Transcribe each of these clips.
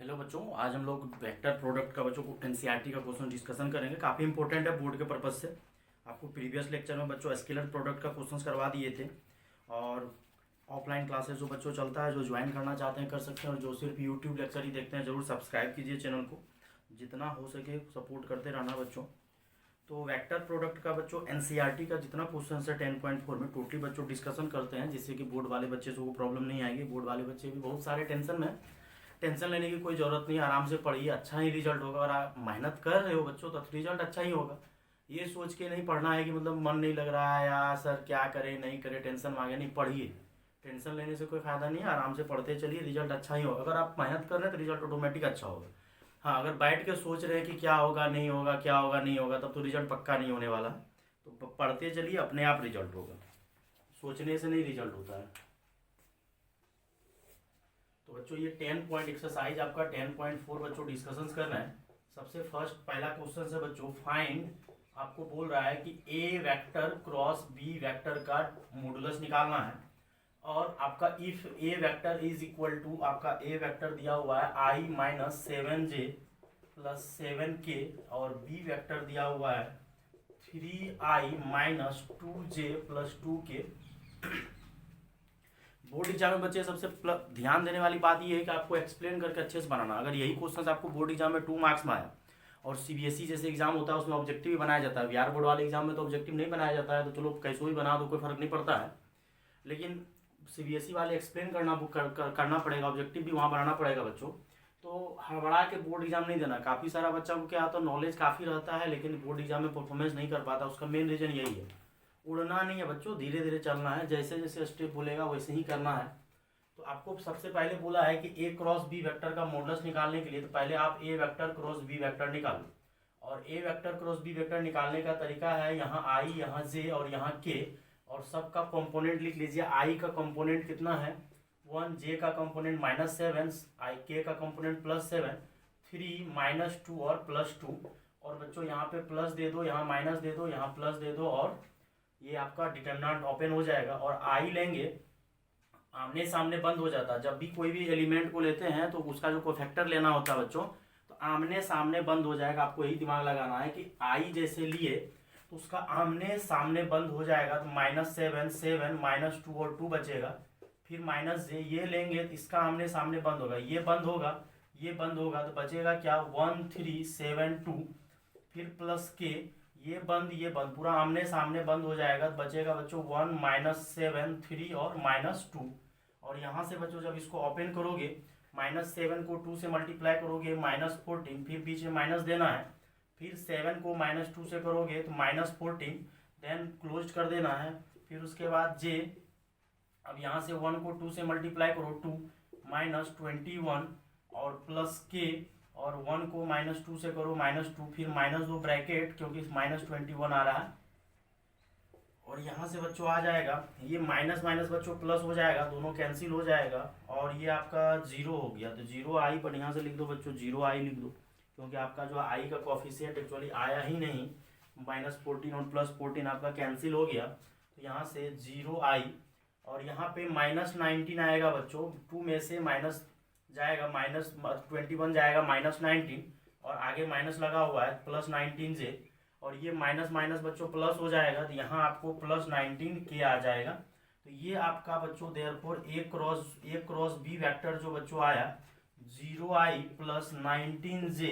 Hello बच्चों, आज हम लोग वेक्टर प्रोडक्ट का बच्चों को एनसीईआरटी का क्वेश्चन डिस्कशन करेंगे। काफ़ी इंपॉर्टेंट है बोर्ड के पर्पज से। आपको प्रीवियस लेक्चर में बच्चों स्केलर प्रोडक्ट का क्वेश्चंस करवा दिए थे। और ऑफलाइन क्लासेस जो बच्चों चलता है, जो ज्वाइन करना चाहते हैं कर सकते हैं, और जो सिर्फ यूट्यूब लेक्चर ही देखते हैं ज़रूर सब्सक्राइब कीजिए चैनल को। जितना हो सके सपोर्ट करते रहना बच्चों। तो वेक्टर प्रोडक्ट का बच्चों एनसीईआरटी का जितना क्वेश्चन है 10.4 में टोटली बच्चों डिस्कशन करते हैं, जिससे कि बोर्ड वाले बच्चे को प्रॉब्लम नहीं आएगी। बोर्ड वाले बच्चे भी बहुत सारे टेंशन में, टेंशन लेने की कोई ज़रूरत नहीं है। आराम से पढ़िए, अच्छा ही रिजल्ट होगा। और आप मेहनत कर रहे हो बच्चों तो रिजल्ट अच्छा ही होगा। ये सोच के नहीं पढ़ना है कि मतलब मन नहीं लग रहा है या सर क्या करे नहीं करे, टेंशन मांगे, नहीं पढ़िए। टेंशन लेने से कोई फ़ायदा नहीं है, आराम से पढ़ते चलिए, रिजल्ट अच्छा ही होगा। अगर आप मेहनत कर रहे हैं तो रिजल्ट ऑटोमेटिक अच्छा होगा। हाँ, अगर बैठ के सोच रहे हैं कि क्या होगा नहीं होगा, क्या होगा नहीं होगा, तब तो रिजल्ट पक्का नहीं होने वाला। तो पढ़ते चलिए, अपने आप रिजल्ट होगा। सोचने से नहीं रिजल्ट होता है। तो बच्चों ये 10 पॉइंट एक्सरसाइज आपका 10.4 बच्चों डिस्कशन करना है। सबसे फर्स्ट पहला क्वेश्चन है बच्चों, फाइंड। आपको बोल रहा है कि A vector cross B vector का मॉडुलस निकालना है। और आपका if A vector is equal to, आपका ए वेक्टर दिया हुआ है आई माइनस 7j प्लस 7k, और बी वेक्टर दिया हुआ है 3i minus 2j plus 2k। Board exam में बच्चे सबसे ध्यान देने वाली बात यह है कि आपको एक्सप्लेन करके अच्छे से बनाना। अगर यही क्वेश्चन आपको बोर्ड एग्जाम में 2 मार्क्स में आया, और सीबीएसई जैसे एग्जाम होता है उसमें ऑब्जेक्टिव भी बनाया जाता है, बिहार बोर्ड वाले एग्जाम में तो ऑब्जेक्टिव नहीं बनाया जाता है, तो चलो कैसे भी बना दो, कोई फर्क नहीं पड़ता है। लेकिन सीबीएसई वाले एक्सप्लेन करना पड़ेगा, ऑब्जेक्टिव भी वहाँ बनाना पड़ेगा बच्चों। तो हड़बड़ा के बोर्ड एग्जाम नहीं देना। काफ़ी सारा बच्चा को क्या होता है, नॉलेज काफ़ी रहता है लेकिन बोर्ड एग्जाम में परफॉर्मेंस नहीं कर पाता। उसका मेन रीज़न यही है। उड़ना नहीं है बच्चों, धीरे धीरे चलना है, जैसे जैसे स्टेप बोलेगा वैसे ही करना है। तो आपको सबसे पहले बोला है कि ए क्रॉस बी वेक्टर का मॉडुलस निकालने के लिए, तो पहले आप ए वेक्टर क्रॉस बी वेक्टर निकालो। और ए वेक्टर क्रॉस बी वेक्टर निकालने का तरीका है, यहाँ आई, यहाँ जे और यहाँ के, और सबका कंपोनेंट लिख लीजिए। आई का कंपोनेंट कितना है 1, जे का कंपोनेंट -7, आई के का कंपोनेंट +7, 3 -2 और +2। और बच्चों यहाँ पे प्लस दे दो, यहाँ माइनस दे दो, यहाँ प्लस दे दो, और ये आपका डिटर्मिनेंट ओपन हो जाएगा। और आई लेंगे, आमने सामने बंद हो जाता है। जब भी कोई भी एलिमेंट को लेते हैं तो उसका जो कोफैक्टर लेना होता है बच्चों, तो आमने सामने बंद हो जाएगा। आपको यही दिमाग लगाना है कि आई जैसे लिए तो उसका आमने सामने बंद हो जाएगा, तो -7 7 -2 और 2 बचेगा। फिर -j, ये लेंगे तो इसका आमने सामने बंद होगा, ये बंद होगा, ये बंद होगा, तो बचेगा क्या 1 3 7 2। फिर प्लस के, ये बंद ये बंद, पूरा आमने सामने बंद हो जाएगा, तो बचेगा बच्चों 1 -7 3 और -2। और यहाँ से बच्चों जब इसको ओपन करोगे, -7 को 2 से मल्टीप्लाई करोगे -14, फिर बीच में माइनस देना है। फिर 7 को -2 से करोगे तो -14, देन क्लोज कर देना है। फिर उसके बाद जे, अब यहाँ से 1 को 2 से मल्टीप्लाई करो 2 -21, और प्लस के, और 1 को -2 से करो -2, फिर -2 ब्रैकेट, क्योंकि -21 आ रहा है। और यहाँ से बच्चों आ जाएगा, ये माइनस माइनस बच्चों प्लस हो जाएगा, दोनों कैंसिल हो जाएगा, और ये आपका 0 हो गया। तो 0 आई पर यहाँ से लिख दो बच्चों, 0 आई लिख दो, क्योंकि आपका जो आई का कॉफिशिएंट एक्चुअली आया ही नहीं। -14 और +14 आपका कैंसिल हो गया, तो यहाँ से 0 आई। और यहाँ पे -19 आएगा बच्चों, 2 में से माइनस जाएगा, -21 जाएगा -19, और आगे माइनस लगा हुआ है +19j, और ये माइनस माइनस बच्चों प्लस हो जाएगा, तो यहाँ आपको +19 के आ जाएगा। तो ये आपका बच्चों देयरफॉर ए क्रॉस बी वेक्टर जो बच्चों आया 0i + 19j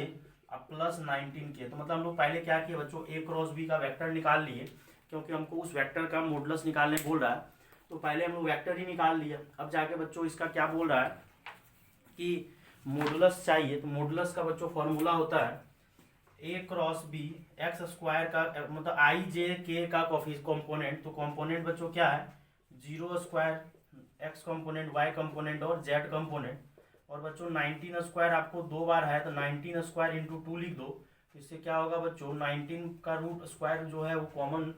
+19 के। तो मतलब हम लोग पहले क्या किए बच्चों, ए क्रॉस बी का वेक्टर निकाल लिए, क्योंकि हमको उस वेक्टर का मॉडुलस निकालने बोल रहा है। तो पहले हम लोग वेक्टर ही निकाल लिया। अब जाके बच्चों इसका क्या बोल रहा है कि मॉडुलस चाहिए। तो मॉडुलस का बच्चों फॉर्मूला होता है ए क्रॉस बी एक्स स्क्वायर का, मतलब आई जे के का कंपोनेंट। तो कंपोनेंट बच्चों क्या है 0 square, X component, Y component और जेड कंपोनेंट। और बच्चों 19 स्क्वायर आपको 2 बार है, तो 19 स्क्वायर इंटू 2 लिख दो। इससे क्या होगा बच्चों, 19 का रूट स्क्वायर जो है वो कॉमन,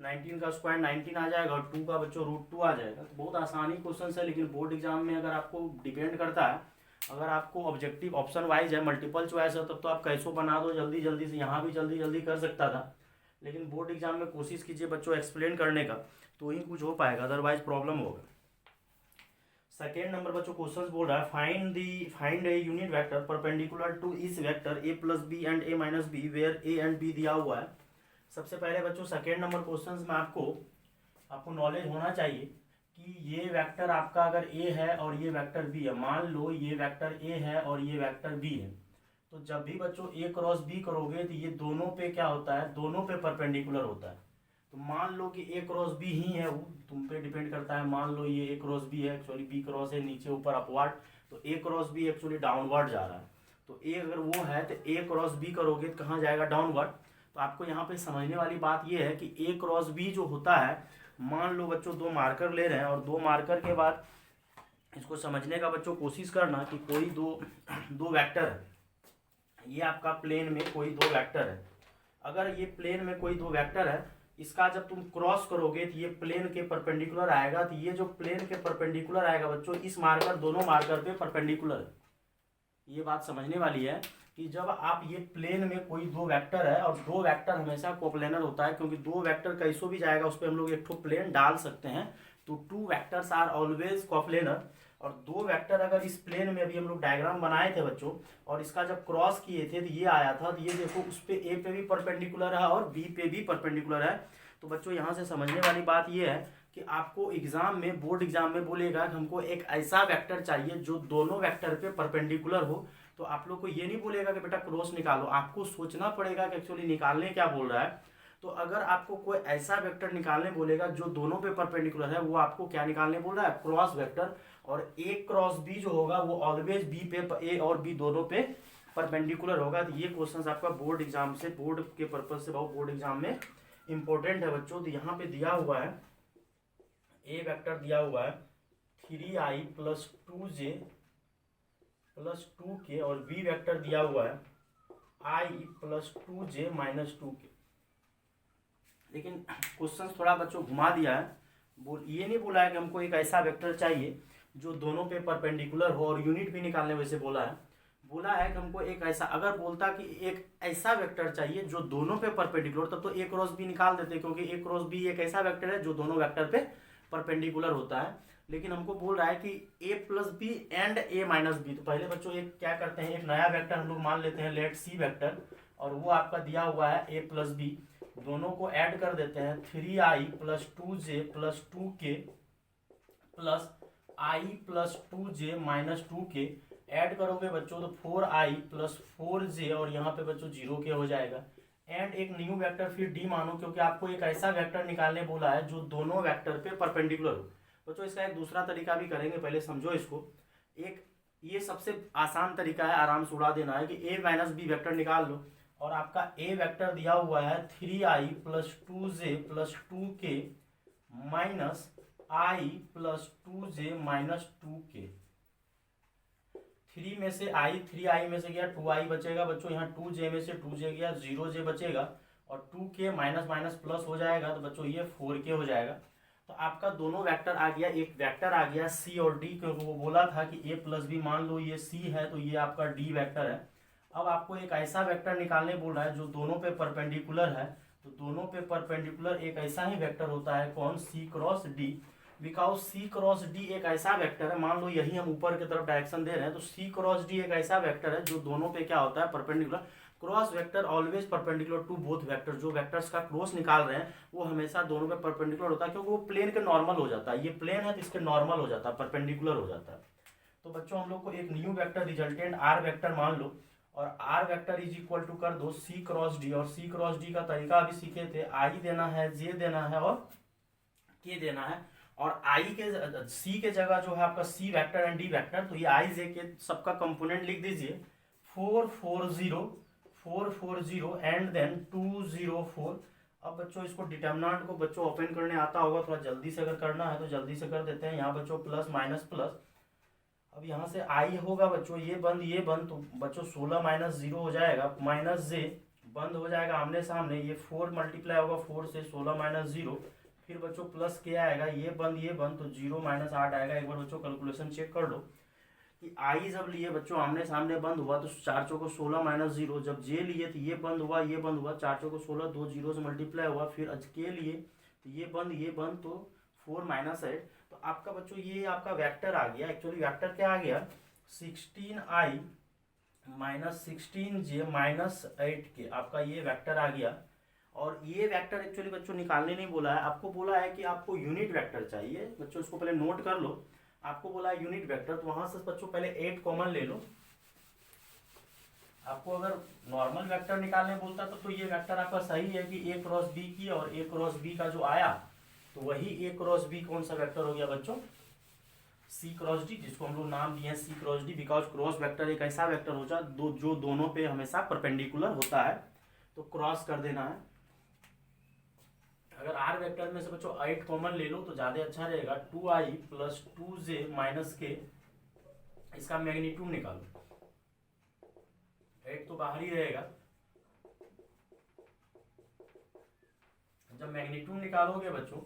19 का स्क्वायर 19 आ जाएगा, और 2 का बच्चों √2 आ जाएगा। तो बहुत आसानी क्वेश्चन है, लेकिन बोर्ड एग्जाम में अगर आपको डिपेंड करता है, अगर आपको ऑब्जेक्टिव ऑप्शन वाइज है, मल्टीपल चॉइस है, तब तो आप कैसो बना दो जल्दी जल्दी से, यहाँ भी जल्दी जल्दी कर सकता था। लेकिन बोर्ड एग्जाम में कोशिश कीजिए बच्चों एक्सप्लेन करने का, तो ही कुछ हो पाएगा, अदरवाइज प्रॉब्लम होगा। सेकेंड नंबर बच्चों क्वेश्चन बोल रहा है find a unit vector perpendicular to इस vector A plus B and A minus B where A and B दिया हुआ है। सबसे पहले बच्चों सेकेंड नंबर क्वेश्चन में आपको नॉलेज होना चाहिए कि ये वेक्टर आपका अगर ए है और ये वेक्टर बी है, मान लो ये वेक्टर ए है और ये वेक्टर बी है, तो जब भी बच्चों ए क्रॉस बी करोगे तो ये दोनों पे क्या होता है, दोनों पे परपेंडिकुलर होता है। तो मान लो कि ए क्रॉस बी ही है, वो तुम पे डिपेंड करता है। मान लो ये ए क्रॉस बी है, एक्चुअली बी क्रॉस है नीचे ऊपर अपवर्ड, तो A cross B actually downward जा रहा है। तो ए अगर वो है तो ए क्रॉस बी करोगे तो कहाँ जाएगा, डाउनवर्ड। तो आपको यहाँ पे समझने वाली बात ये है कि ए क्रॉस बी जो होता है, मान लो बच्चों दो मार्कर ले रहे हैं और दो मार्कर के बाद इसको समझने का बच्चों कोशिश करना कि कोई दो वेक्टर है, ये आपका प्लेन में कोई दो वेक्टर है। अगर ये प्लेन में कोई दो वेक्टर है, इसका जब तुम क्रॉस करोगे तो ये प्लेन के परपेंडिकुलर आएगा। तो ये जो प्लेन के परपेंडिकुलर आएगा बच्चों, इस मार्कर दोनों मार्कर पे परपेंडिकुलर है। ये बात समझने वाली है कि जब आप ये प्लेन में कोई दो वेक्टर है, और दो वेक्टर हमेशा कोप्लेनर होता है, क्योंकि दो वेक्टर कैसो भी जाएगा उस पर हम लोग एक ठो प्लेन डाल सकते हैं। तो two vectors are always coplanar. और दो वेक्टर अगर इस प्लेन में अभी हम लोग डायग्राम बनाए थे बच्चों, और इसका जब क्रॉस किए थे तो ये आया था, तो ये देखो उस पे ए पे भी परपेंडिकुलर है और बी पे भी परपेंडिकुलर है। तो बच्चों यहाँ से समझने वाली बात ये है कि आपको एग्जाम में, बोर्ड एग्जाम में बोलेगा कि हमको एक ऐसा वेक्टर चाहिए जो दोनों वेक्टर पे परपेंडिकुलर हो। तो आप लोग को ये नहीं बोलेगा कि बेटा क्रॉस निकालो, आपको सोचना पड़ेगा कि एक्चुअली निकालने क्या बोल रहा है। तो अगर आपको कोई ऐसा वेक्टर निकालने बोलेगा जो दोनों पे परपेंडिकुलर है, वो आपको क्या निकालने बोल रहा है, क्रॉस वेक्टर। और ए क्रॉस बी जो होगा वो ऑलवेज बी पे, ए और बी दोनों पे परपेंडिकुलर होगा। तो ये क्वेश्चन आपका बोर्ड एग्जाम से, बोर्ड के पर्पज से बहुत बोर्ड एग्जाम में इंपॉर्टेंट है बच्चों। तो यहाँ पे दिया हुआ है, ए वेक्टर दिया हुआ है 3i + 2j + 2k, और बी वेक्टर दिया हुआ है i + 2j - 2k। लेकिन क्वेश्चन थोड़ा बच्चों घुमा दिया है, ये नहीं बोला है कि हमको एक ऐसा वेक्टर चाहिए जो दोनों पे परपेंडिकुलर हो, और यूनिट भी निकालने वैसे बोला है कि हमको एक ऐसा, अगर बोलता कि एक ऐसा वेक्टर चाहिए जो दोनों पे परपेंडिकुलर, तब तो ए क्रॉस बी निकाल देते, क्योंकि ए क्रॉस बी एक ऐसा वेक्टर है जो दोनों वेक्टर पे परपेंडिकुलर होता है। लेकिन हमको बोल रहा है कि A plus B and A minus B. तो पहले बच्चों एक क्या करते हैं, एक नया वेक्टर हम लोग मान लेते हैं, लेट सी वेक्टर, और वो आपका दिया हुआ है ए प्लस बी। दोनों को ऐड कर देते हैं, 3i + 2j + 2k plus i + 2j - 2k। Add करोगे बच्चों तो 4i + 4j, और यहाँ पे बच्चों 0k हो जाएगा। एंड एक न्यू वेक्टर फिर डी मानो, क्योंकि आपको एक ऐसा वेक्टर निकालने बोला है जो दोनों वेक्टर पे परपेंडिकुलर हो। बच्चों इसका एक दूसरा तरीका भी करेंगे, पहले समझो इसको। एक ये सबसे आसान तरीका है, आराम से उड़ा देना है, कि a - b वेक्टर निकाल लो। और आपका a वेक्टर दिया हुआ है 3i + 2j + 2k - i + 2j - 2k। 3 में से i, 3i में से गया 2i बचेगा बच्चों, यहाँ 2j में से 2j गया, 0j बचेगा, और 2k माइनस माइनस प्लस हो जाएगा, तो बच्चों ये 4k हो जाएगा। तो आपका दोनों वेक्टर आ गया, एक वेक्टर आ गया c और d, क्योंकि वो बोला था कि a + b, मान लो ये c है तो ये आपका d वेक्टर है। अब आपको एक ऐसा वेक्टर निकालने बोल रहा है जो दोनों पे परपेंडिकुलर है। तो दोनों पे परपेंडिकुलर एक ऐसा ही वेक्टर होता है, कौन, c cross d। Because c cross d एक ऐसा वेक्टर है, मान लो यही हम ऊपर की तरफ डायरेक्शन दे रहे हैं, तो c क्रॉस d एक ऐसा वेक्टर है जो दोनों पे क्या होता है, perpendicular. Cross vector always perpendicular to both vector. जो वेक्टर्स का क्रॉस निकाल रहे हैं वो हमेशा दोनों पे परपेंडिकुलर होता है, क्योंकि वो प्लेन के नॉर्मल हो जाता है। ये प्लेन है तो इसके नॉर्मल हो जाता है, परपेंडिकुलर हो जाता है। तो बच्चों हम लोग को एक new vector resultant r vector मान लो, और r वेक्टर = कर दो c क्रॉस d। और c क्रॉस d का तरीका अभी सीखे थे, i देना है, j देना है और k देना है। और i के c के जगह जो है आपका c vector and d vector, तो ये i j के सबका कंपोनेंट लिख दीजिए, 4 4 0 4 4 0 एंड देन 2 0 4। अब बच्चों इसको डिटर्मिनेंट को बच्चों ओपन करने आता होगा, थोड़ा जल्दी से अगर करना है तो जल्दी से कर देते हैं। यहाँ बच्चों प्लस माइनस प्लस, अब यहाँ से i होगा बच्चों, ये बंद, तो बच्चों 16 - 0 हो जाएगा, -j बंद हो जाएगा आमने सामने, ये 4 मल्टीप्लाई होगा 4 से, 16 - 0, फिर बच्चों प्लस क्या आएगा, ये बंद, तो 0 - 8 आएगा। एक बार बच्चों कैलकुलेशन चेक कर लो कि i जब लिए बच्चों आमने सामने बंद हुआ तो 4 चौको 16 - 0, जब j लिए तो ये बंद हुआ, 4 चौको 16, 2 0 से मल्टीप्लाई हुआ, फिर k लिए तो ये बंद, तो 4 - 8। तो तो आपका बच्चों ये आपका वेक्टर आ गया। एक्चुअली वेक्टर क्या आ गया, 16i minus 16j minus 8k, आपका ये वेक्टर आ गया। और ये वेक्टर एक्चुअली बच्चों निकालने नहीं बोला है, आपको बोला है कि आपको यूनिट वेक्टर चाहिए। बच्चों इसको पहले नोट कर लो, आपको बोला है यूनिट वेक्टर, तो वहां से बच्चों पहले 8 कॉमन ले लो। आपको अगर नॉर्मल वेक्टर निकालने बोलता तो ये वेक्टर आपका सही है कि a क्रॉस b की, और a क्रॉस b का जो आया तो वही a क्रॉस b कौन सा वेक्टर हो गया बच्चों, c क्रॉस d, जिसको हम लोग नाम दिए हैं c cross d, because cross vector एक ऐसा वेक्टर होता है जो दोनों पे हमेशा परपेंडिकुलर होता है, तो क्रॉस कर देना है। अगर r वेक्टर में से बच्चों 8 कॉमन ले लो तो ज्यादा अच्छा रहेगा, 2i plus 2j minus k, इसका मैग्नीट्यूड निकालो। 8 तो बाहर ही रहेगा, जब मैग्नीट्यूड निकालोगे बच्चों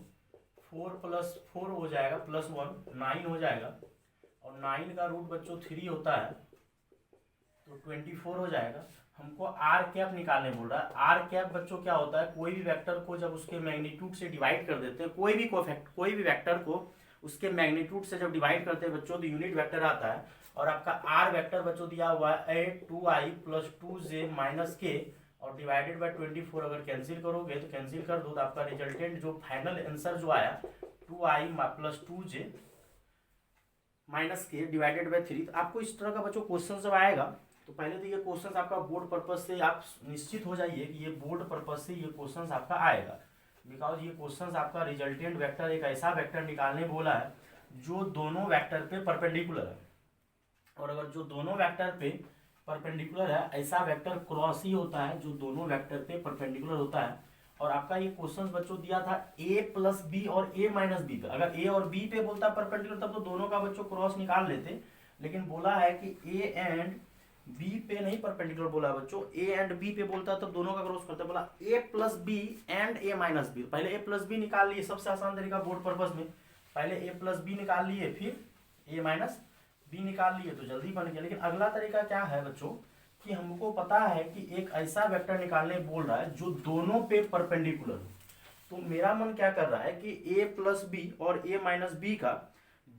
4 प्लस 4 हो जाएगा प्लस 1 9 हो जाएगा, और 9 का रूट बच्चों 3 होता है तो 24 हो जाएगा। हमको आर कैप निकालने बोल रहा है। आर कैप बच्चों क्या होता है, कोई भी वेक्टर को जब उसके मैग्नीट्यूड से डिवाइड कर देते हैं, कोई भी वेक्टर को उसके मैग्नीट्यूड से जब डिवाइड करते हैं बच्चों तो यूनिट वेक्टर आता है। और आपका आर वेक्टर बच्चों दिया हुआ है 2i plus 2j minus k, और डिवाइडेड बाय 24। अगर कैंसिल करोगे तो कैंसिल कर दो तो आपका रिजल्टेंट जो फाइनल आंसर जो आया 2i plus 2j minus k divided by 3। तो आपको इस तरह का बच्चों क्वेश्चन जब आएगा तो पहले तो ये क्वेश्चन आपका बोर्ड पर्पज से आप निश्चित हो जाइए कि ये बोर्ड पर्पज से ये क्वेश्चन आपका आएगा, बिकॉज ये क्वेश्चन आपका रिजल्टेंट वेक्टर एक ऐसा वेक्टर निकालने बोला है जो दोनों वेक्टर पे परपेंडिकुलर है। और अगर जो दोनों वेक्टर पे परपेंडिकुलर है, ऐसा वेक्टर क्रॉस ही होता है जो दोनों वेक्टर पे परपेंडिकुलर होता है। और आपका ये क्वेश्चन बच्चों दिया था a प्लस बी और a माइनस बी पे। अगर a और b पे बोलता परपेंडिकुलर तब तो दोनों का बच्चों क्रॉस निकाल लेते, लेकिन बोला है कि a एंड b पे नहीं परपेंडिकुलर बोला बच्चों, a एंड b पे बोलता तब दोनों का क्रॉस करता। बोला a plus B and a minus B, पहले a प्लस बी निकाल लिए, सबसे आसान तरीका बोर्ड पर्पज में, पहले a प्लस बी निकाल लिए फिर a माइनस बी निकाल लिए तो जल्दी बन गया। लेकिन अगला तरीका क्या है बच्चों कि हमको पता है कि एक ऐसा वेक्टर निकालने बोल रहा है जो दोनों पे परपेंडिकुलर हो। तो मेरा मन क्या कर रहा है कि a प्लस बी और a माइनस बी का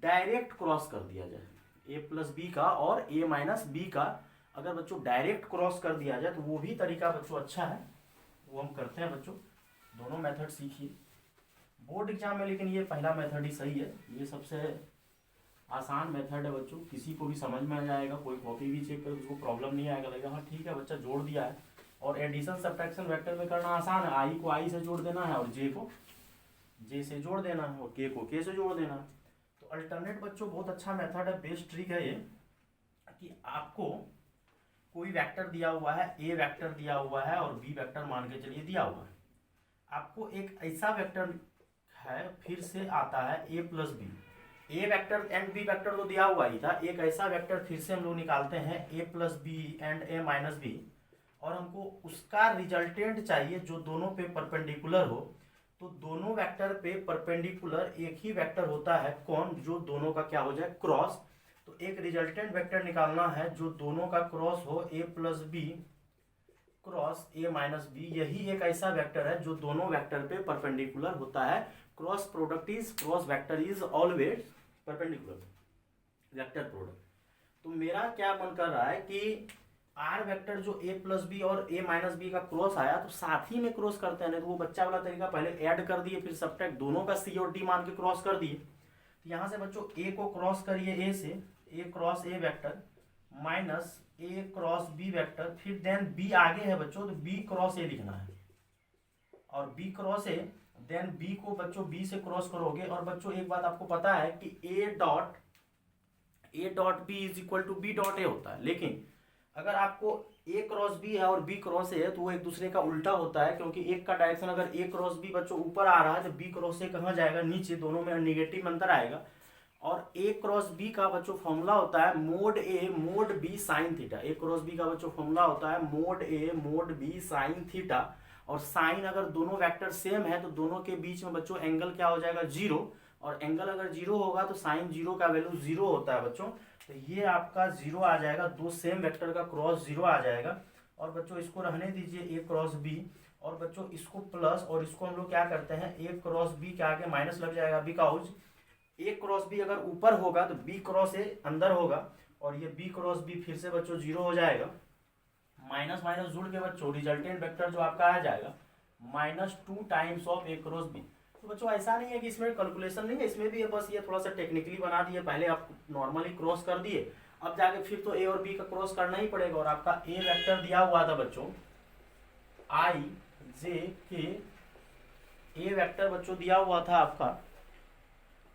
डायरेक्ट क्रॉस कर दिया जाए, a प्लस बी का और a माइनस बी का अगर बच्चों डायरेक्ट क्रॉस कर दिया जाए तो वो भी तरीका बच्चों अच्छा है, वो हम करते हैं बच्चों। दोनों मेथड सीखिए बोर्ड एग्जाम में, लेकिन ये पहला मेथड ही सही है, ये सबसे आसान मेथड है बच्चों, किसी को भी समझ में आ जाएगा, कोई कॉपी भी चेक करे उसको प्रॉब्लम नहीं आएगा, लगेगा हाँ ठीक है बच्चा जोड़ दिया है। और एडिशन सब्ट्रैक्शन वेक्टर में करना आसान है, आई को आई से जोड़ देना है और जे को जे से जोड़ देना है और के को के से जोड़ देना है। तो अल्टरनेट बच्चों बहुत अच्छा मेथड है, बेस्ट ट्रिक है ये कि आपको कोई वेक्टर दिया हुआ है, ए वेक्टर दिया हुआ है और बी वेक्टर मान के चलिए दिया हुआ है, आपको एक ऐसा वेक्टर है फिर से आता है A plus B, A vector and B vector तो दिया हुआ ही था, एक ऐसा वेक्टर फिर से हम लोग निकालते हैं A plus B and A minus B, और हमको उसका रिजल्टेंट चाहिए जो दोनों पे परपेंडिकुलर हो। तो दोनों वेक्टर पे परपेंडिकुलर एक ही वेक्टर होता है कौन, जो दोनों का क्या हो जाए क्रॉस। तो एक रिजल्टेंट वेक्टर निकालना है जो दोनों का क्रॉस हो, A plus B cross A minus B, यही एक ऐसा वेक्टर है जो दोनों वेक्टर पे परपेंडिकुलर होता है। Cross product is cross vector is always perpendicular vector product. तो मेरा क्या मन कर रहा है कि आर वेक्टर जो ए प्लस बी और ए माइनस बी का क्रॉस आया तो साथ ही में क्रॉस करते हैं, नहीं तो वो बच्चा वाला तरीका पहले ऐड कर दिए फिर सब्ट्रैक्ट दोनों का सी और डी मान के क्रॉस कर दिए। तो यहाँ से बच्चों ए को क्रॉस करिए ए से, A cross A vector minus A cross B vector, फिर देन बी आगे है बच्चों तो बी क्रॉस ए लिखना है, और B cross A then B को बच्चों बी से क्रॉस करोगे। और बच्चों एक बात आपको पता है कि A dot B is equal to B dot A होता है, लेकिन अगर आपको ए क्रॉस बी है और बी क्रॉस ए है तो वो एक दूसरे का उल्टा होता है, क्योंकि एक का डायरेक्शन अगर ए क्रॉस बी बच्चों ऊपर आ रहा है तो बी क्रॉस ए कहाँ जाएगा नीचे, दोनों में निगेटिव अंतर आएगा। और ए क्रॉस बी का बच्चों फॉर्मूला होता है mod A mod B sine theta, A cross B का बच्चों फॉर्मूला होता है mod A mod B sine theta. और साइन अगर दोनों वेक्टर सेम है तो दोनों के बीच में बच्चों एंगल क्या हो जाएगा जीरो, और एंगल अगर जीरो होगा तो साइन जीरो का वैल्यू जीरो होता है बच्चों। तो ये आपका जीरो आ जाएगा, दो सेम वेक्टर का क्रॉस जीरो आ जाएगा। और बच्चों इसको रहने दीजिए ए क्रॉस बी, और बच्चों इसको प्लस और इसको हम लोग क्या करते हैं ए क्रॉस बी के आगे माइनस लग जाएगा, बिकॉज ए क्रॉस बी अगर ऊपर होगा तो बी क्रॉस ए अंदर होगा, और ये बी क्रॉस बी फिर से बच्चों जीरो हो जाएगा। माइनस माइनस जुड़ के बच्चों रिजल्टेंट वेक्टर जो आपका आ जाएगा -2 times of A cross B. तो बच्चों ऐसा नहीं है कि इसमें कैलकुलेशन नहीं है, इसमें भी है, बस ये थोड़ा सा टेक्निकली बना दिए, पहले आप नॉर्मली क्रॉस कर दिए, अब जाके फिर तो ए और बी का क्रॉस करना ही पड़ेगा। और आपका ए वेक्टर दिया हुआ था बच्चों आई जे के, ए वेक्टर बच्चों दिया हुआ था आपका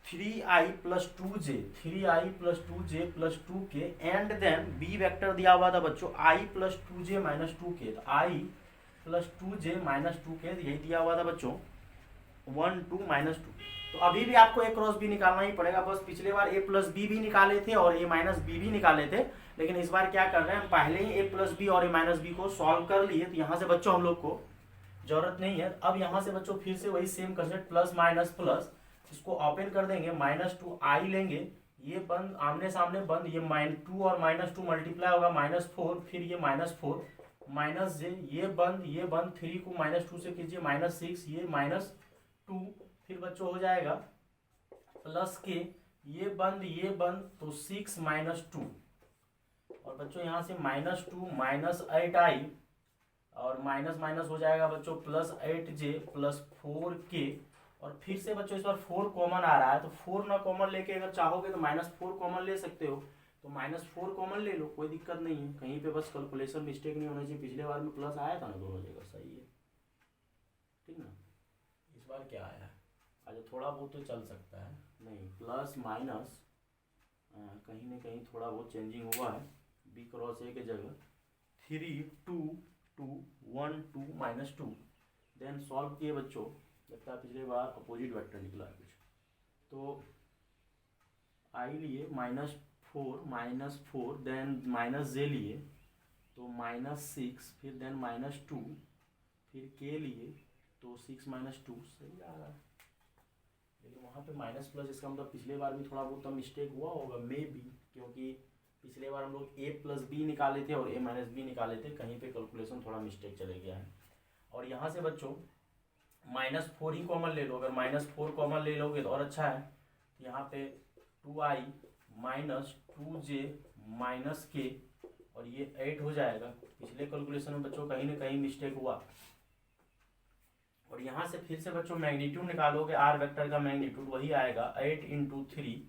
3i + 2j, 3i + 2j + 2k, and then B vector दिया हुआ था बच्चों i + 2j - 2k, तो i + 2j - 2k यही दिया हुआ था बच्चों 1 2 -2। तो अभी भी आपको a क्रॉस b निकालना ही पड़ेगा, बस पिछले बार a + b भी निकाले थे और a - b भी निकाले थे, लेकिन इस बार क्या कर रहे हैं हम पहले ही a + b और a - b को सॉल्व कर लिए, तो यहाँ से बच्चों हम लोग को जरूरत नहीं है। अब यहाँ से बच्चों फिर से वही same concept plus minus plus, इसको ओपन कर देंगे, -2i लेंगे, ये बंद आमने सामने बंद, ये -2 और -2 मल्टीप्लाई होगा -4, फिर ये -4 माइनस जे, ये बंद 3 को -2 से कीजिए -6, ये -2, फिर बच्चों हो जाएगा प्लस के, ये बंद तो 6 - 2, और बच्चों यहाँ से -2 -8i, और माइनस माइनस हो जाएगा बच्चों +8j + 4k, और फिर से बच्चों इस बार 4 कॉमन आ रहा है, तो 4 ना कॉमन लेके अगर चाहोगे तो -4 कॉमन ले सकते हो, तो -4 कॉमन ले लो, कोई दिक्कत नहीं है, कहीं पे बस कैलकुलेशन मिस्टेक नहीं होना चाहिए। पिछले बार में प्लस आया था ना दोनों जगह, सही है, ठीक ना। इस बार क्या आया है, अच्छा थोड़ा बहुत तो चल सकता है, नहीं प्लस माइनस कहीं ना कहीं थोड़ा बहुत चेंजिंग हुआ है, बी क्रॉस ए के जगह 3 2 2 1 2 -2, देन सॉल्व किए बच्चों, लगता है पिछले बार अपोजिट वेक्टर निकला है कुछ, तो आई लिए -4 देन -j लिए तो -6, फिर देन -2, फिर k लिए तो 6 - 2 सही आ रहा है, लेकिन वहाँ पे माइनस प्लस, इसका मतलब पिछले बार भी थोड़ा बहुत मिस्टेक हुआ होगा मे बी, क्योंकि पिछले बार हम लोग a + b निकाले थे और a - b निकाले थे, कहीं पे कैलकुलेशन थोड़ा मिस्टेक चले गया है। और यहाँ से बच्चों -4 ही कॉमन ले लो, अगर -4 कॉमन ले लोगे तो और अच्छा है, यहाँ पे 2i - 2j - k, और ये 8 हो जाएगा। पिछले कैलकुलेशन में बच्चों कहीं ना कहीं मिस्टेक हुआ, और यहाँ से फिर से बच्चों मैग्नीट्यूड निकालोगे, आर वेक्टर का मैग्नीट्यूड वही आएगा 8 × 3,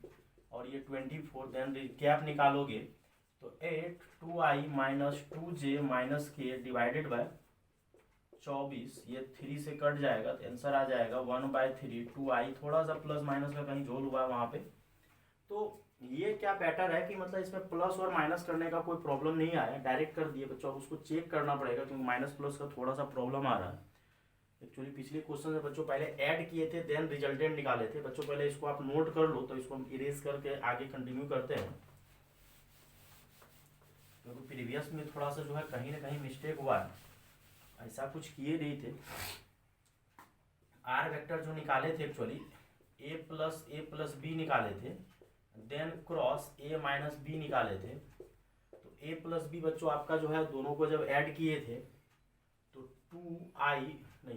और ये 24, देन गैप निकालोगे तो 8 2i - 2j - k divided by 24, ये 3 से कट जाएगा तो आंसर आ जाएगा 1/3 2i, थोड़ा सा प्लस माइनस का कहीं झोल हुआ है वहाँ पे। तो ये क्या बेटर है कि मतलब इसमें प्लस और माइनस करने का कोई प्रॉब्लम नहीं आया, डायरेक्ट कर दिए बच्चों, अब उसको चेक करना पड़ेगा क्योंकि माइनस प्लस का थोड़ा सा प्रॉब्लम आ रहा है। एक्चुअली पिछले क्वेश्चन में बच्चों पहले ऐड किए थे देन रिजल्टेंट निकाले थे बच्चों, पहले इसको आप नोट कर लो, तो इसको हम इरेज करके आगे कंटिन्यू करते हैं, क्योंकि प्रीवियस में थोड़ा सा जो है कहीं ना कहीं मिस्टेक हुआ है, ऐसा कुछ किए नहीं थे। आर वेक्टर जो निकाले थे एक्चुअली a + b निकाले थे, देन क्रॉस a - b निकाले थे, तो a + b बच्चों आपका जो है दोनों को जब ऐड किए थे तो 4i +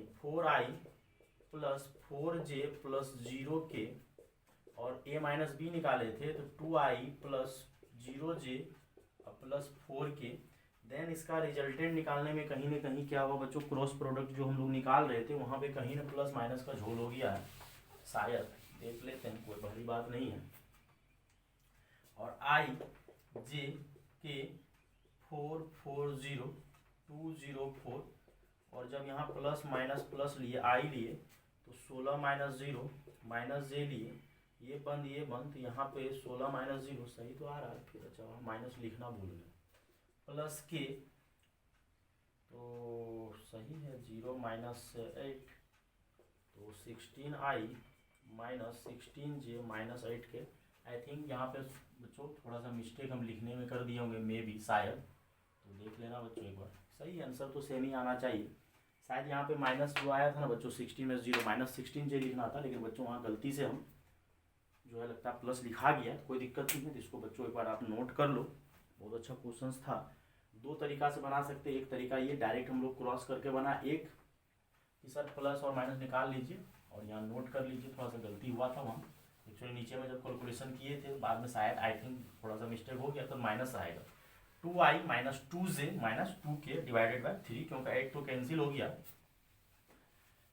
4j + 0k, और a - b निकाले थे तो 2i + 0j + 4k, देन इसका रिजल्टेंट निकालने में कहीं ना कहीं क्या हुआ बच्चों, क्रॉस प्रोडक्ट जो हम लोग निकाल रहे थे वहाँ पे कहीं ना प्लस माइनस का झोल हो गया है, शायद देख लेते हैं, कोई बड़ी बात नहीं है। और i j k 440 और जब यहाँ प्लस माइनस प्लस लिए i लिए तो 16 - 0 -j लिए, ये बंद यहाँ पे 16 - 0 सही तो आ रहा है, फिर अच्छा वहाँ माइनस लिखना भूल गए, प्लस के तो सही है 0 - 8 तो 16i - 16j - 8k, I think यहाँ पे बच्चों थोड़ा सा मिस्टेक हम लिखने में कर दिए होंगे मे बी शायद, तो देख लेना बच्चों एक बार, सही आंसर तो सेम ही आना चाहिए। शायद यहाँ पे माइनस जो आया था ना बच्चों 16 में 0 -16j लिखना था, लेकिन बच्चों वहाँ गलती से हम जो है लगता है प्लस लिखा गया, कोई दिक्कत नहीं है, तो इसको बच्चों एक बार आप नोट कर लो, बहुत अच्छा क्वेश्चन था। दो तरीका से बना सकते हैं, एक तरीका ये डायरेक्ट हम लोग क्रॉस करके बना, एक कि सर प्लस और माइनस निकाल लीजिए और यहाँ नोट कर लीजिए, थोड़ा सा गलती हुआ था वहाँ, एक्चुअली नीचे में जब कैलकुलेशन किए थे बाद में शायद आई थिंक थोड़ा सा मिस्टेक हो गया तो माइनस आएगा 2i minus 2j minus 2k divided by 3, क्योंकि 8 तो कैंसिल हो गया।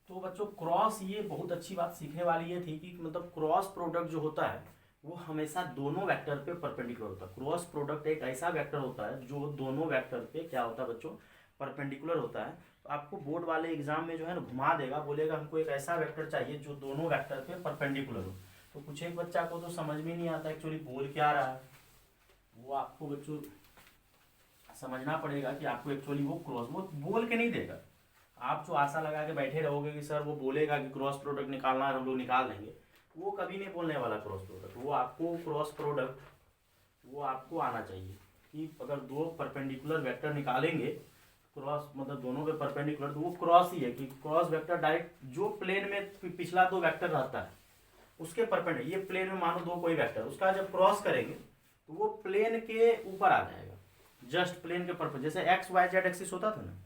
तो बच्चों क्रॉस, ये बहुत अच्छी बात सीखने वाली ये थी कि मतलब क्रॉस प्रोडक्ट जो होता है वो हमेशा दोनों वेक्टर पे परपेंडिकुलर होता है। क्रॉस प्रोडक्ट एक ऐसा वेक्टर होता है जो दोनों वेक्टर पे क्या होता है बच्चों, परपेंडिकुलर होता है। तो आपको बोर्ड वाले एग्जाम में जो है ना घुमा देगा, बोलेगा हमको एक ऐसा वेक्टर चाहिए जो दोनों वेक्टर पे परपेंडिकुलर हो। तो कुछ एक बच्चा को तो समझ में नहीं आता एक्चुअली बोल क्या रहा है, वो आपको बच्चों समझना पड़ेगा कि आपको एक्चुअली वो क्रॉस, वो बोल के नहीं देगा। आप जो आशा लगा के बैठे रहोगे कि सर वो बोलेगा कि क्रॉस प्रोडक्ट निकालना है हम लोग निकाल देंगे, वो कभी नहीं बोलने वाला क्रॉस प्रोडक्ट। वो आपको क्रॉस प्रोडक्ट वो आपको आना चाहिए कि अगर दो परपेंडिकुलर वेक्टर निकालेंगे क्रॉस, मतलब दोनों के परपेंडिकुलर, तो वो क्रॉस ही है कि क्रॉस वेक्टर डायरेक्ट जो प्लेन में पिछला दो वेक्टर रहता है उसके परपेंडिकुलर, ये प्लेन में मानो दो कोई वेक्टर, उसका जब क्रॉस करेंगे तो वो प्लेन के ऊपर आ जाएगा, जस्ट प्लेन के परपेंडिकुलर। जैसे एक्स वाई जेड एक्सिस होता था ना,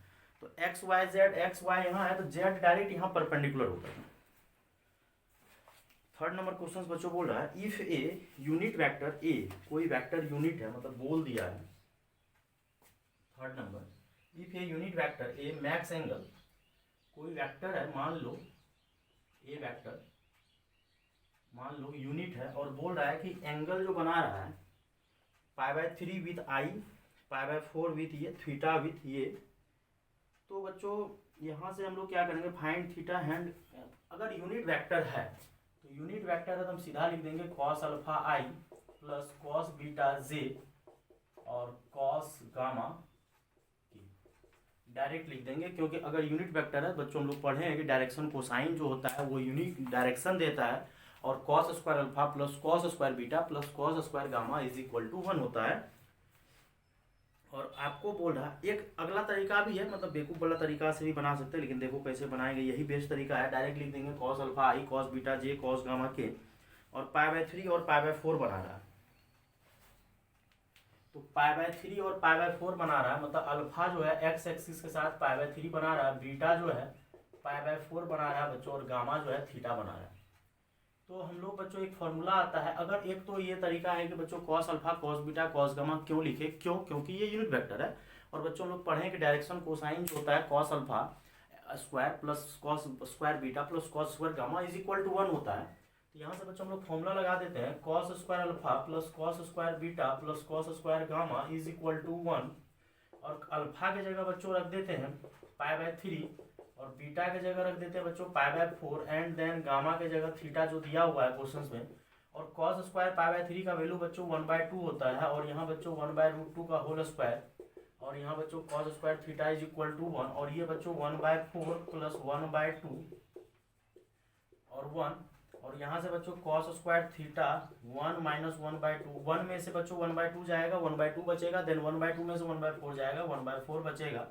तो X Y Z, X Y यहाँ है तो जेड डायरेक्ट यहाँ परपेंडिकुलर होगा। थर्ड नंबर क्वेश्चन बच्चों बोल रहा है if a unit vector A, कोई वेक्टर यूनिट है मतलब बोल दिया है। Third number if a unit vector A max angle, कोई वेक्टर है मान लो ए वेक्टर मान लो यूनिट है और बोल रहा है कि एंगल जो बना रहा है π/3 विथ आई, π/4 विथ ये, थीटा विथ ये। तो बच्चों यहाँ से हम लोग क्या करेंगे, फाइंड थीटा हैंड। अगर यूनिट वेक्टर है तो यूनिट वेक्टर है तो हम सीधा लिख देंगे कॉस अल्फा आई प्लस कॉस बीटा जे और कॉस गामा के, डायरेक्ट लिख देंगे। क्योंकि अगर यूनिट वेक्टर है बच्चों हम लोग पढ़े हैं कि डायरेक्शन कोसाइन जो होता है वो यूनिट डायरेक्शन देता है, और cos square alpha plus cos square beta plus cos square gamma is equal to 1 होता है। और आपको बोल रहा है एक अगला तरीका भी है, मतलब बेवकूफ़ वाला तरीका से भी बना सकते हैं, लेकिन देखो कैसे बनाएंगे, यही बेस्ट तरीका है। डायरेक्ट लिख देंगे cos alpha I cos beta J cos gamma के, और π/3 और π/4 बना रहा है। तो π/3 और π/4 बना रहा है, मतलब अल्फा जो है एक्स एक्सिस के साथ π/3 बना रहा है, बीटा जो है π/4 बना रहा है बच्चों, और गामा जो है थीटा बना रहा है। तो हम लोग बच्चों एक फॉर्मूला आता है, अगर एक तो ये तरीका है कि बच्चों cos alpha cos beta cos gamma क्यों लिखे, क्यों, क्योंकि ये यूनिट वेक्टर है। और बच्चों हम लोग पढ़े कि डायरेक्शन कोसाइन जो होता है cos alpha square plus cos square beta plus cos square gamma is equal to 1 होता है। तो यहाँ से बच्चों हम लोग फॉर्मूला लगा देते हैं cos square alpha plus cos square beta plus cos square gamma is equal to 1। और अल्फा की जगह बच्चों रख देते हैं π/3 और बीटा की जगह रख देते हैं बच्चों π/4 एंड देन गामा की जगह थीटा जो दिया हुआ है क्वेश्चन में। और कॉस स्क्वायर π/3 का वैल्यू बच्चों 1/2 होता है, और यहाँ बच्चों 1/√2 का होल स्क्वायर, और यहाँ बच्चों cos square theta is equal to 1, और ये बच्चों 1/4 प्लस 1/2 और 1, और यहाँ से बच्चों कॉस स्क्वायर थीटा 1 माइनस 1/2, 1 में से बच्चों 1/2 जाएगा, 1/2 बचेगा, देन 1/2 में से 1/4 जाएगा, 1/4 बचेगा,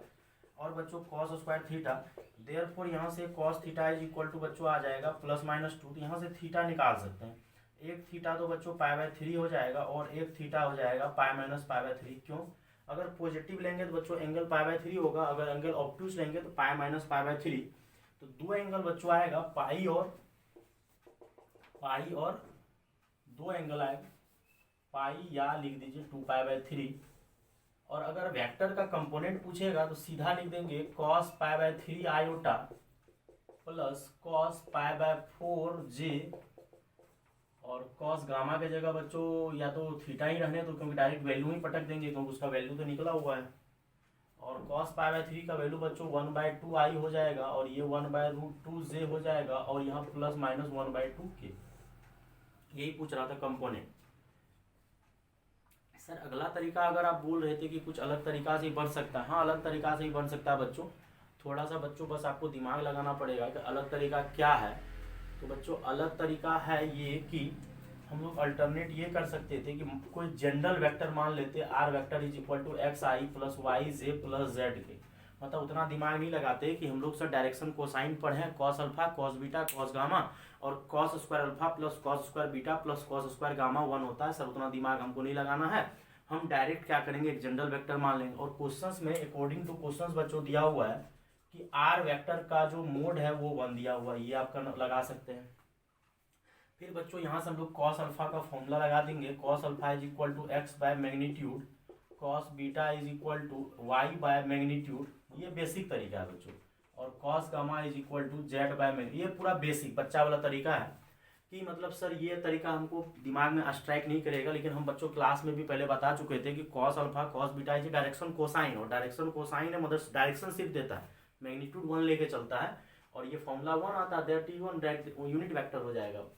और बच्चों कॉस स्क्वायर थीटा, देयरफॉर यहाँ से cos theta is equal to बच्चों आ जाएगा प्लस माइनस 2। तो यहाँ से थीटा निकाल सकते हैं, एक थीटा तो बच्चों π/3 हो जाएगा और एक थीटा हो जाएगा π माइनस π/3। क्यों, अगर पॉजिटिव लेंगे तो बच्चों एंगल π/3 होगा, अगर एंगल ऑब्टूस लेंगे तो π माइनस π/3। तो दो एंगल बच्चों आएगा पाई और दो एंगल आएगा पाई, या लिख दीजिए 2π/3। और अगर वेक्टर का कंपोनेंट पूछेगा तो सीधा लिख देंगे cos π/3 आयोटा प्लस cos π/4 जे, और cos गामा के जगह बच्चों या तो थीटा ही रहने दो, क्योंकि डायरेक्ट वैल्यू ही पटक देंगे क्योंकि उसका वैल्यू तो निकला हुआ है। और cos π/3 का वैल्यू बच्चों 1/2 आई हो जाएगा, और ये 1/√2 जे हो जाएगा, और यहाँ प्लस माइनस 1/2 के। यही पूछ रहा था कंपोनेंट। सर अगला तरीका अगर आप बोल रहे थे कि कुछ अलग तरीका से ही बन सकता है, हाँ अलग तरीका से ही बन सकता है बच्चों। थोड़ा सा बच्चों बस आपको दिमाग लगाना पड़ेगा कि अलग तरीका क्या है। तो बच्चों अलग तरीका है ये कि हम लोग अल्टरनेट ये कर सकते थे कि कोई जनरल वेक्टर मान लेते, R vector is equal to X I plus Y J plus Z K. मतलब उतना दिमाग नहीं लगाते कि हम लोग सर डायरेक्शन कोसाइन पढ़े, cos alpha cos beta cos gamma, और cos square alpha plus cos square beta plus cos square gamma 1 होता है। सर उतना दिमाग हमको नहीं लगाना है, हम डायरेक्ट क्या करेंगे एक जनरल वेक्टर मान लेंगे। और क्वेश्चंस में अकॉर्डिंग टू क्वेश्चंस बच्चों दिया हुआ है कि आर वेक्टर का जो मोड है वो 1 दिया हुआ है, ये आप लगा सकते हैं। फिर बच्चों यहाँ से हम लोग कॉस अल्फा का फॉर्मूला लगा देंगे, cos alpha is equal to X by magnitude, cos beta is equal to Y by magnitude, ये बेसिक तरीका है बच्चों। और cos gamma is equal to Z by magnitude, ये पूरा बेसिक बच्चा वाला तरीका है कि मतलब सर ये तरीका हमको दिमाग में स्ट्राइक नहीं करेगा, लेकिन हम बच्चों क्लास में भी पहले बता चुके थे कि cos alpha cos beta is direction cosine, और डायरेक्शन कोसाइन है मतलब डायरेक्शन सिर्फ देता है, मैग्नीट्यूड 1 लेके चलता है, और ये फॉर्मूला 1 आता है, that is 1 direct unit vector हो जाएगा।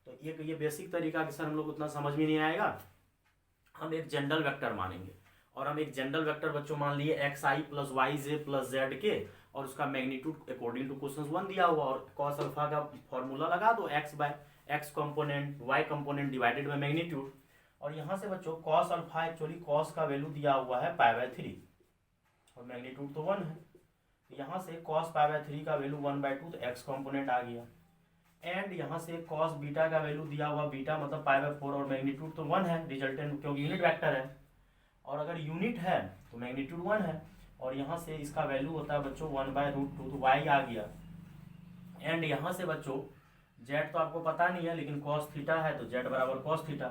तो ये बेसिक तरीका कि सर हम लोग उतना समझ में नहीं आएगा, हम एक जनरल वेक्टर मानेंगे, और हम एक जनरल वेक्टर बच्चों मान लिए x I plus Y J plus Z के, और उसका मैग्नीट्यूड अकॉर्डिंग टू क्वेश्चन 1 दिया हुआ, और कॉस अल्फा का फॉर्मूला लगा दो, X by X component Y component divided by magnitude. और यहाँ से बच्चों कॉस अल्फा एक्चुअली कॉस का वैल्यू दिया हुआ है π/3 और मैग्नीट्यूड तो 1 है, तो यहाँ से कॉस π/3 का वैल्यू 1/2, तो एक्स कंपोनेंट आ गया। एंड यहाँ से कॉस बीटा का वैल्यू दिया हुआ बीटा मतलब π/4 और मैग्नीट्यूड तो 1 है, रिजल्टेंट क्योंकि यूनिट वेक्टर है, और अगर यूनिट है तो मैग्नीट्यूड 1 है, और यहाँ से इसका वैल्यू होता है बच्चों 1/√2, तो y आ गया। एंड यहाँ से बच्चों z तो आपको पता नहीं है, लेकिन cos थीटा है तो z बराबर cos थीटा।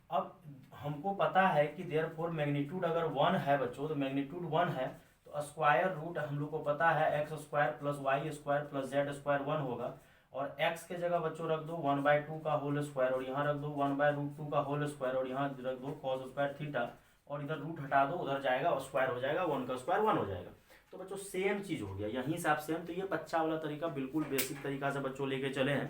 अब हमको पता है कि देयरफॉर मैग्नीट्यूड अगर 1 है बच्चों, तो मैग्नीट्यूड 1 है तो स्क्वायर रूट हम लोग को पता है X square plus Y square plus Z square 1 होगा, और x के जगह बच्चों रख दो 1/2 का होल स्क्वायर, और यहाँ रख दो 1/√2 का होल स्क्वायर, और यहाँ रख दो cos स्क्वायर थीटा, और इधर रूट हटा दो, उधर जाएगा और स्क्वायर हो जाएगा, 1 का स्क्वायर 1 हो जाएगा। तो बच्चों सेम चीज हो गया, यहीं से आप सेम, तो ये बच्चा वाला तरीका बिल्कुल बेसिक तरीका से बच्चों लेके चले हैं।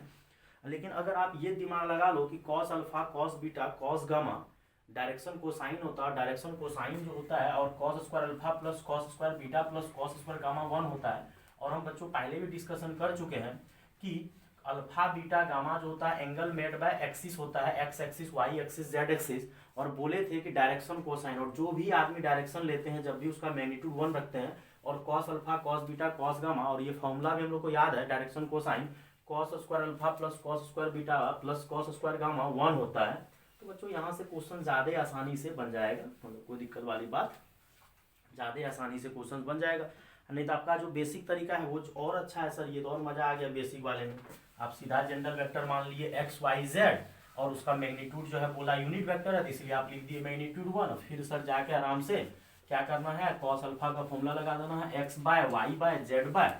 लेकिन अगर आप ये दिमाग लगा लो कि cos alpha cos beta cos gamma direction cosine होता है, डायरेक्शन कोसाइन जो होता है, और cos square alpha plus cos square beta plus cos square gamma 1 होता है। और हम बच्चों पहले भी डिस्कशन कर चुके हैं कि अल्फा बीटा गामा जो होता है एंगल मेड बाय एक्सिस होता है, X axis Y axis Z axis, और बोले थे कि डायरेक्शन कोसाइन, और जो भी आदमी डायरेक्शन लेते हैं जब भी उसका मैग्नीट्यूड 1 रखते हैं, और cos alpha cos beta cos gamma, और ये फॉर्मूला भी हम लोग को याद है direction cosine cos square alpha plus cos square beta plus cos square gamma 1 होता है। तो बच्चों यहाँ से क्वेश्चन ज़्यादा आसानी से बन जाएगा, मतलब कोई दिक्कत वाली बात, ज़्यादा आसानी से क्वेश्चन बन जाएगा। नहीं तो आपका जो बेसिक तरीका है वो और अच्छा है सर, ये तो और मज़ा आ गया बेसिक वाले में। आप सीधा जनरल वेक्टर मान लिए एक्स वाई जेड, और उसका मैग्नीट्यूड जो है बोला यूनिट वेक्टर है, तो इसलिए आप लिख दिए मैग्नीट्यूड 1। फिर सर जाके आराम से क्या करना है, कॉस अल्फा का फॉर्मूला लगा देना है, X by Y by Z by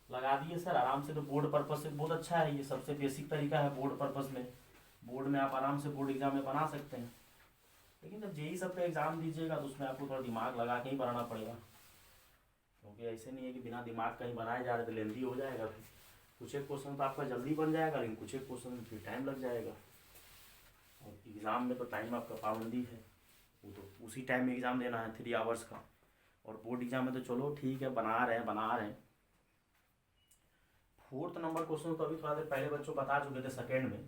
लगा दिए सर आराम से। तो बोर्ड पर्पज से बहुत अच्छा है, ये सबसे बेसिक तरीका है बोर्ड पर्पज में, बोर्ड में आप आराम से बोर्ड एग्जाम में बना सकते हैं। लेकिन जब जेई सब का एग्जाम दीजिएगा तो उसमें आपको थोड़ा दिमाग लगा के ही बनाना पड़ेगा, क्योंकि ऐसे नहीं है कि बिना दिमाग का ही बनाया जा रहा है तो लेंथी हो जाएगा। फिर कुछ एक क्वेश्चन तो आपका जल्दी बन जाएगा, लेकिन कुछ एक क्वेश्चन में फिर टाइम लग जाएगा, और एग्ज़ाम में तो टाइम आपका पाबंदी है, वो तो उसी टाइम में एग्ज़ाम देना है 3 आवर्स का। और बोर्ड एग्जाम में तो चलो ठीक है बना रहे हैं। 4th नंबर क्वेश्चन तो अभी थोड़ा देर पहले बच्चों बता चुके थे, सेकेंड में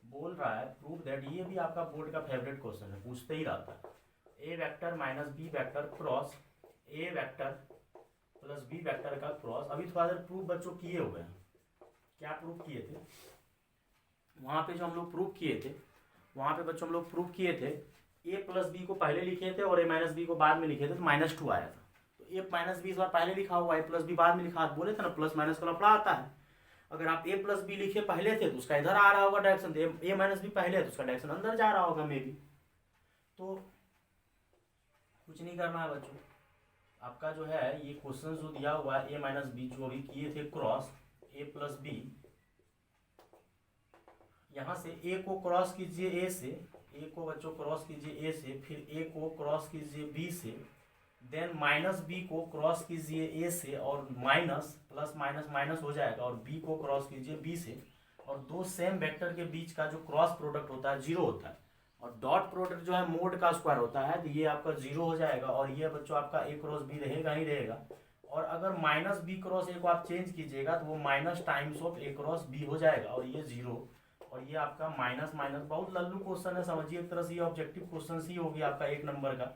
बोल रहा है प्रूव दैट, ये भी आपका बोर्ड का फेवरेट क्वेश्चन है, पूछते ही रहता है। A vector minus B vector cross A vector plus B vector का क्रॉस। अभी थोड़ा देर प्रूफ बच्चों किए हुए हैं, क्या प्रूफ किए थे वहाँ पे, जो हम लोग प्रूफ किए थे वहाँ पे बच्चों हम लोग प्रूफ किए थे ए प्लस बी को पहले लिखे थे और ए माइनस बी को बाद में लिखे थे, तो -2 आया था। तो ए माइनस बी इस बार पहले लिखा हुआ है, ए प्लस बी बाद में लिखा, बोले थे ना प्लस माइनस का लफड़ा आता है। अगर आप ए प्लस बी लिखे पहले थे तो उसका इधर आ रहा होगा डायरेक्शन, ए माइनस बी पहले है तो उसका डायरेक्शन अंदर जा रहा होगा मे बी। तो कुछ नहीं करना है बच्चों, आपका जो है ये क्वेश्चन जो दिया हुआ है ए माइनस बी जो अभी किए थे क्रॉस ए प्लस बी, यहाँ से ए को क्रॉस कीजिए ए से, ए को बच्चों क्रॉस कीजिए ए से, फिर ए को क्रॉस कीजिए बी से, देन माइनस बी को क्रॉस कीजिए ए से, और माइनस प्लस माइनस माइनस हो जाएगा, और बी को क्रॉस कीजिए बी से, और दो सेम वेक्टर के बीच का जो क्रॉस प्रोडक्ट होता है 0 होता है, और डॉट प्रोडक्ट जो है मोड का स्क्वायर होता है, तो ये आपका 0 हो जाएगा, और ये बच्चों आपका ए क्रॉस बी रहेगा ही रहेगा। और अगर माइनस बी क्रॉस ए को आप चेंज कीजिएगा तो वो minus times of A cross B हो जाएगा, और ये 0, और ये आपका माइनस माइनस बहुत लल्लू क्वेश्चन है, समझिए एक तरह से ये ऑब्जेक्टिव क्वेश्चन ही हो गया आपका 1 नंबर का,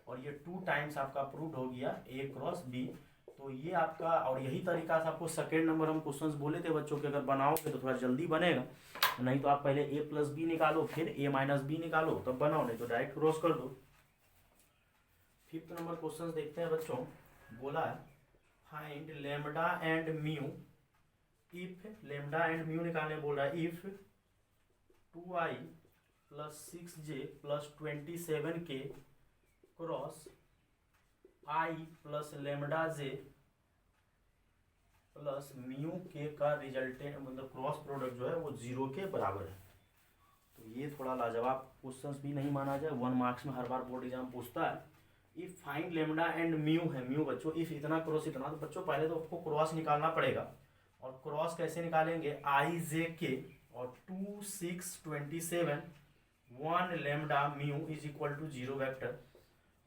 और ये 2 टाइम्स आपका प्रूव्ड हो गया ए क्रॉस बी। तो ये आपका, और यही तरीका से आपको सेकेंड नंबर हम क्वेश्चंस बोले थे बच्चों के, अगर बनाओगे तो थोड़ा जल्दी बनेगा, नहीं तो आप पहले ए प्लस बी निकालो फिर ए माइनस बी निकालो तब बनाओ, नहीं तो डायरेक्ट क्रॉस कर दो। 5th नंबर क्वेश्चन देखते हैं बच्चों, बोला है find lambda and mu, if lambda and mu निकालने बोल रहा है, if 2i plus 6j plus 27k cross i plus lambda J plus mu के का रिजल्टेंट मतलब क्रॉस प्रोडक्ट जो है वो 0 के बराबर है। तो ये थोड़ा लाजवाब क्वेश्चंस भी नहीं माना जाए, 1 मार्क्स में हर बार बोर्ड एग्जाम पूछता है। If find lambda and mu है, म्यू बच्चों इफ इतना क्रॉस इतना, तो बच्चों पहले तो आपको क्रॉस निकालना पड़ेगा। और क्रॉस कैसे निकालेंगे, आई जे के और 2 6 27 1 lambda mu is equal to 0 vector.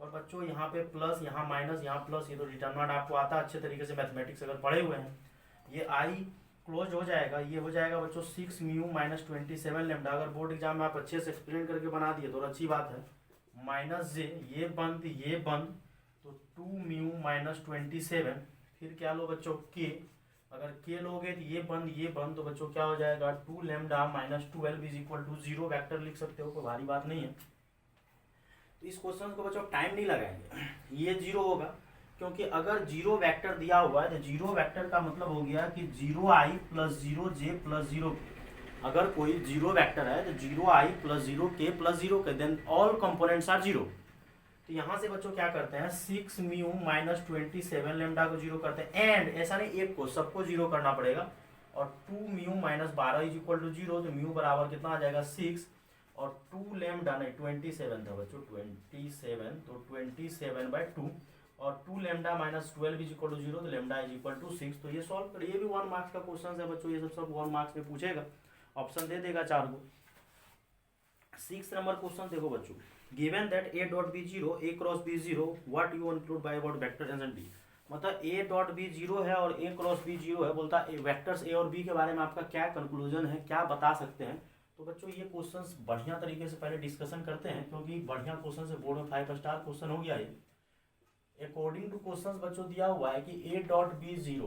और बच्चों यहाँ पे प्लस यहाँ माइनस यहाँ प्लस, ये तो डिटरमिनेंट आपको आता है अच्छे तरीके से, मैथमेटिक्स अगर पढ़े हुए हैं। ये आई क्लोज हो जाएगा, ये हो जाएगा बच्चों 6 म्यू माइनस 27 लेमडा। अगर बोर्ड एग्जाम में आप अच्छे से एक्सप्लेन करके बना दिए तो अच्छी बात है। माइनस जे ये बंद तो 2 म्यू माइनस 27, फिर क्या लो बच्चों के, अगर के लोगे तो ये बंद तो बच्चों क्या हो जाएगा 2 lambda minus 12 is equal to 0 vector लिख सकते हो, कोई भारी बात नहीं है। तो इस क्वेश्चन को बच्चों टाइम नहीं लगाएंगे, ये 0 होगा क्योंकि अगर 0 वेक्टर दिया हुआ है तो 0 वेक्टर का मतलब हो गया कि 0i प्लस 0j प्लस 0। अगर कोई 0 वेक्टर है तो 0i plus 0k plus 0k then all components are 0। तो यहाँ से बच्चों क्या करते हैं 6 म्यू माइनस 27 लेमडा को 0 करते हैं, एंड ऐसा नहीं एक को सबको 0 करना पड़ेगा। और 2 mu minus 12 is equal to 0, तो म्यू बराबर कितना आ जाएगा 6 और 2 लेमडा नहीं 27 था बच्चों 27, तो 27/2 और 2 lambda minus 12 is equal to 0, तो लेमडा इज इक्वल टू 6। तो ये सॉल्व करिए, ये भी 1 मार्क्स का क्वेश्चन है बच्चों, ये सब 1 मार्क्स में पूछेगा, ऑप्शन दे देगा 4 को। 6 नंबर क्वेश्चन देखो बच्चों, given that a dot B 0 a cross B 0 what you include by about vector and B. मतलब a डॉट बी 0 है और a क्रॉस बी 0 है, बोलता है वेक्टर्स a और b के बारे में आपका क्या कंक्लूजन है, क्या बता सकते हैं। तो बच्चों ये क्वेश्चंस बढ़िया तरीके से पहले डिस्कशन करते हैं, क्योंकि बढ़िया क्वेश्चन से बोर्ड में 5 स्टार क्वेश्चन हो गया ये। अकॉर्डिंग टू क्वेश्चंस बच्चों दिया हुआ है कि a डॉट बी 0,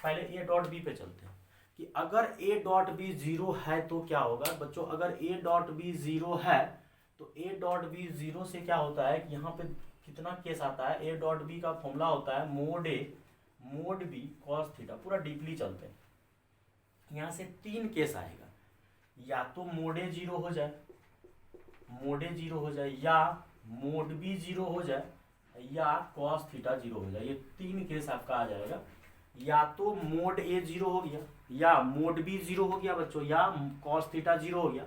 पहले a डॉट बी पे चलते हैं कि अगर a डॉट बी 0 है तो क्या होगा बच्चों। अगर a डॉट बी 0 है तो a डॉट बी 0 से क्या होता है कि यहाँ पे कितना केस आता है, a डॉट बी का फॉर्मूला होता है mode a mode b cos theta. पूरा डीपली चलते हैं, यहाँ से 3 केस आएगा, या तो मोड ए 0 हो जाए, या मोड बी 0 हो जाए, या कॉस थीटा 0 हो जाए। ये 3 केस आपका आ जाएगा, या तो मोड ए 0 हो गया, या मोड बी 0 हो गया बच्चों, या कॉस थीटा 0 हो गया।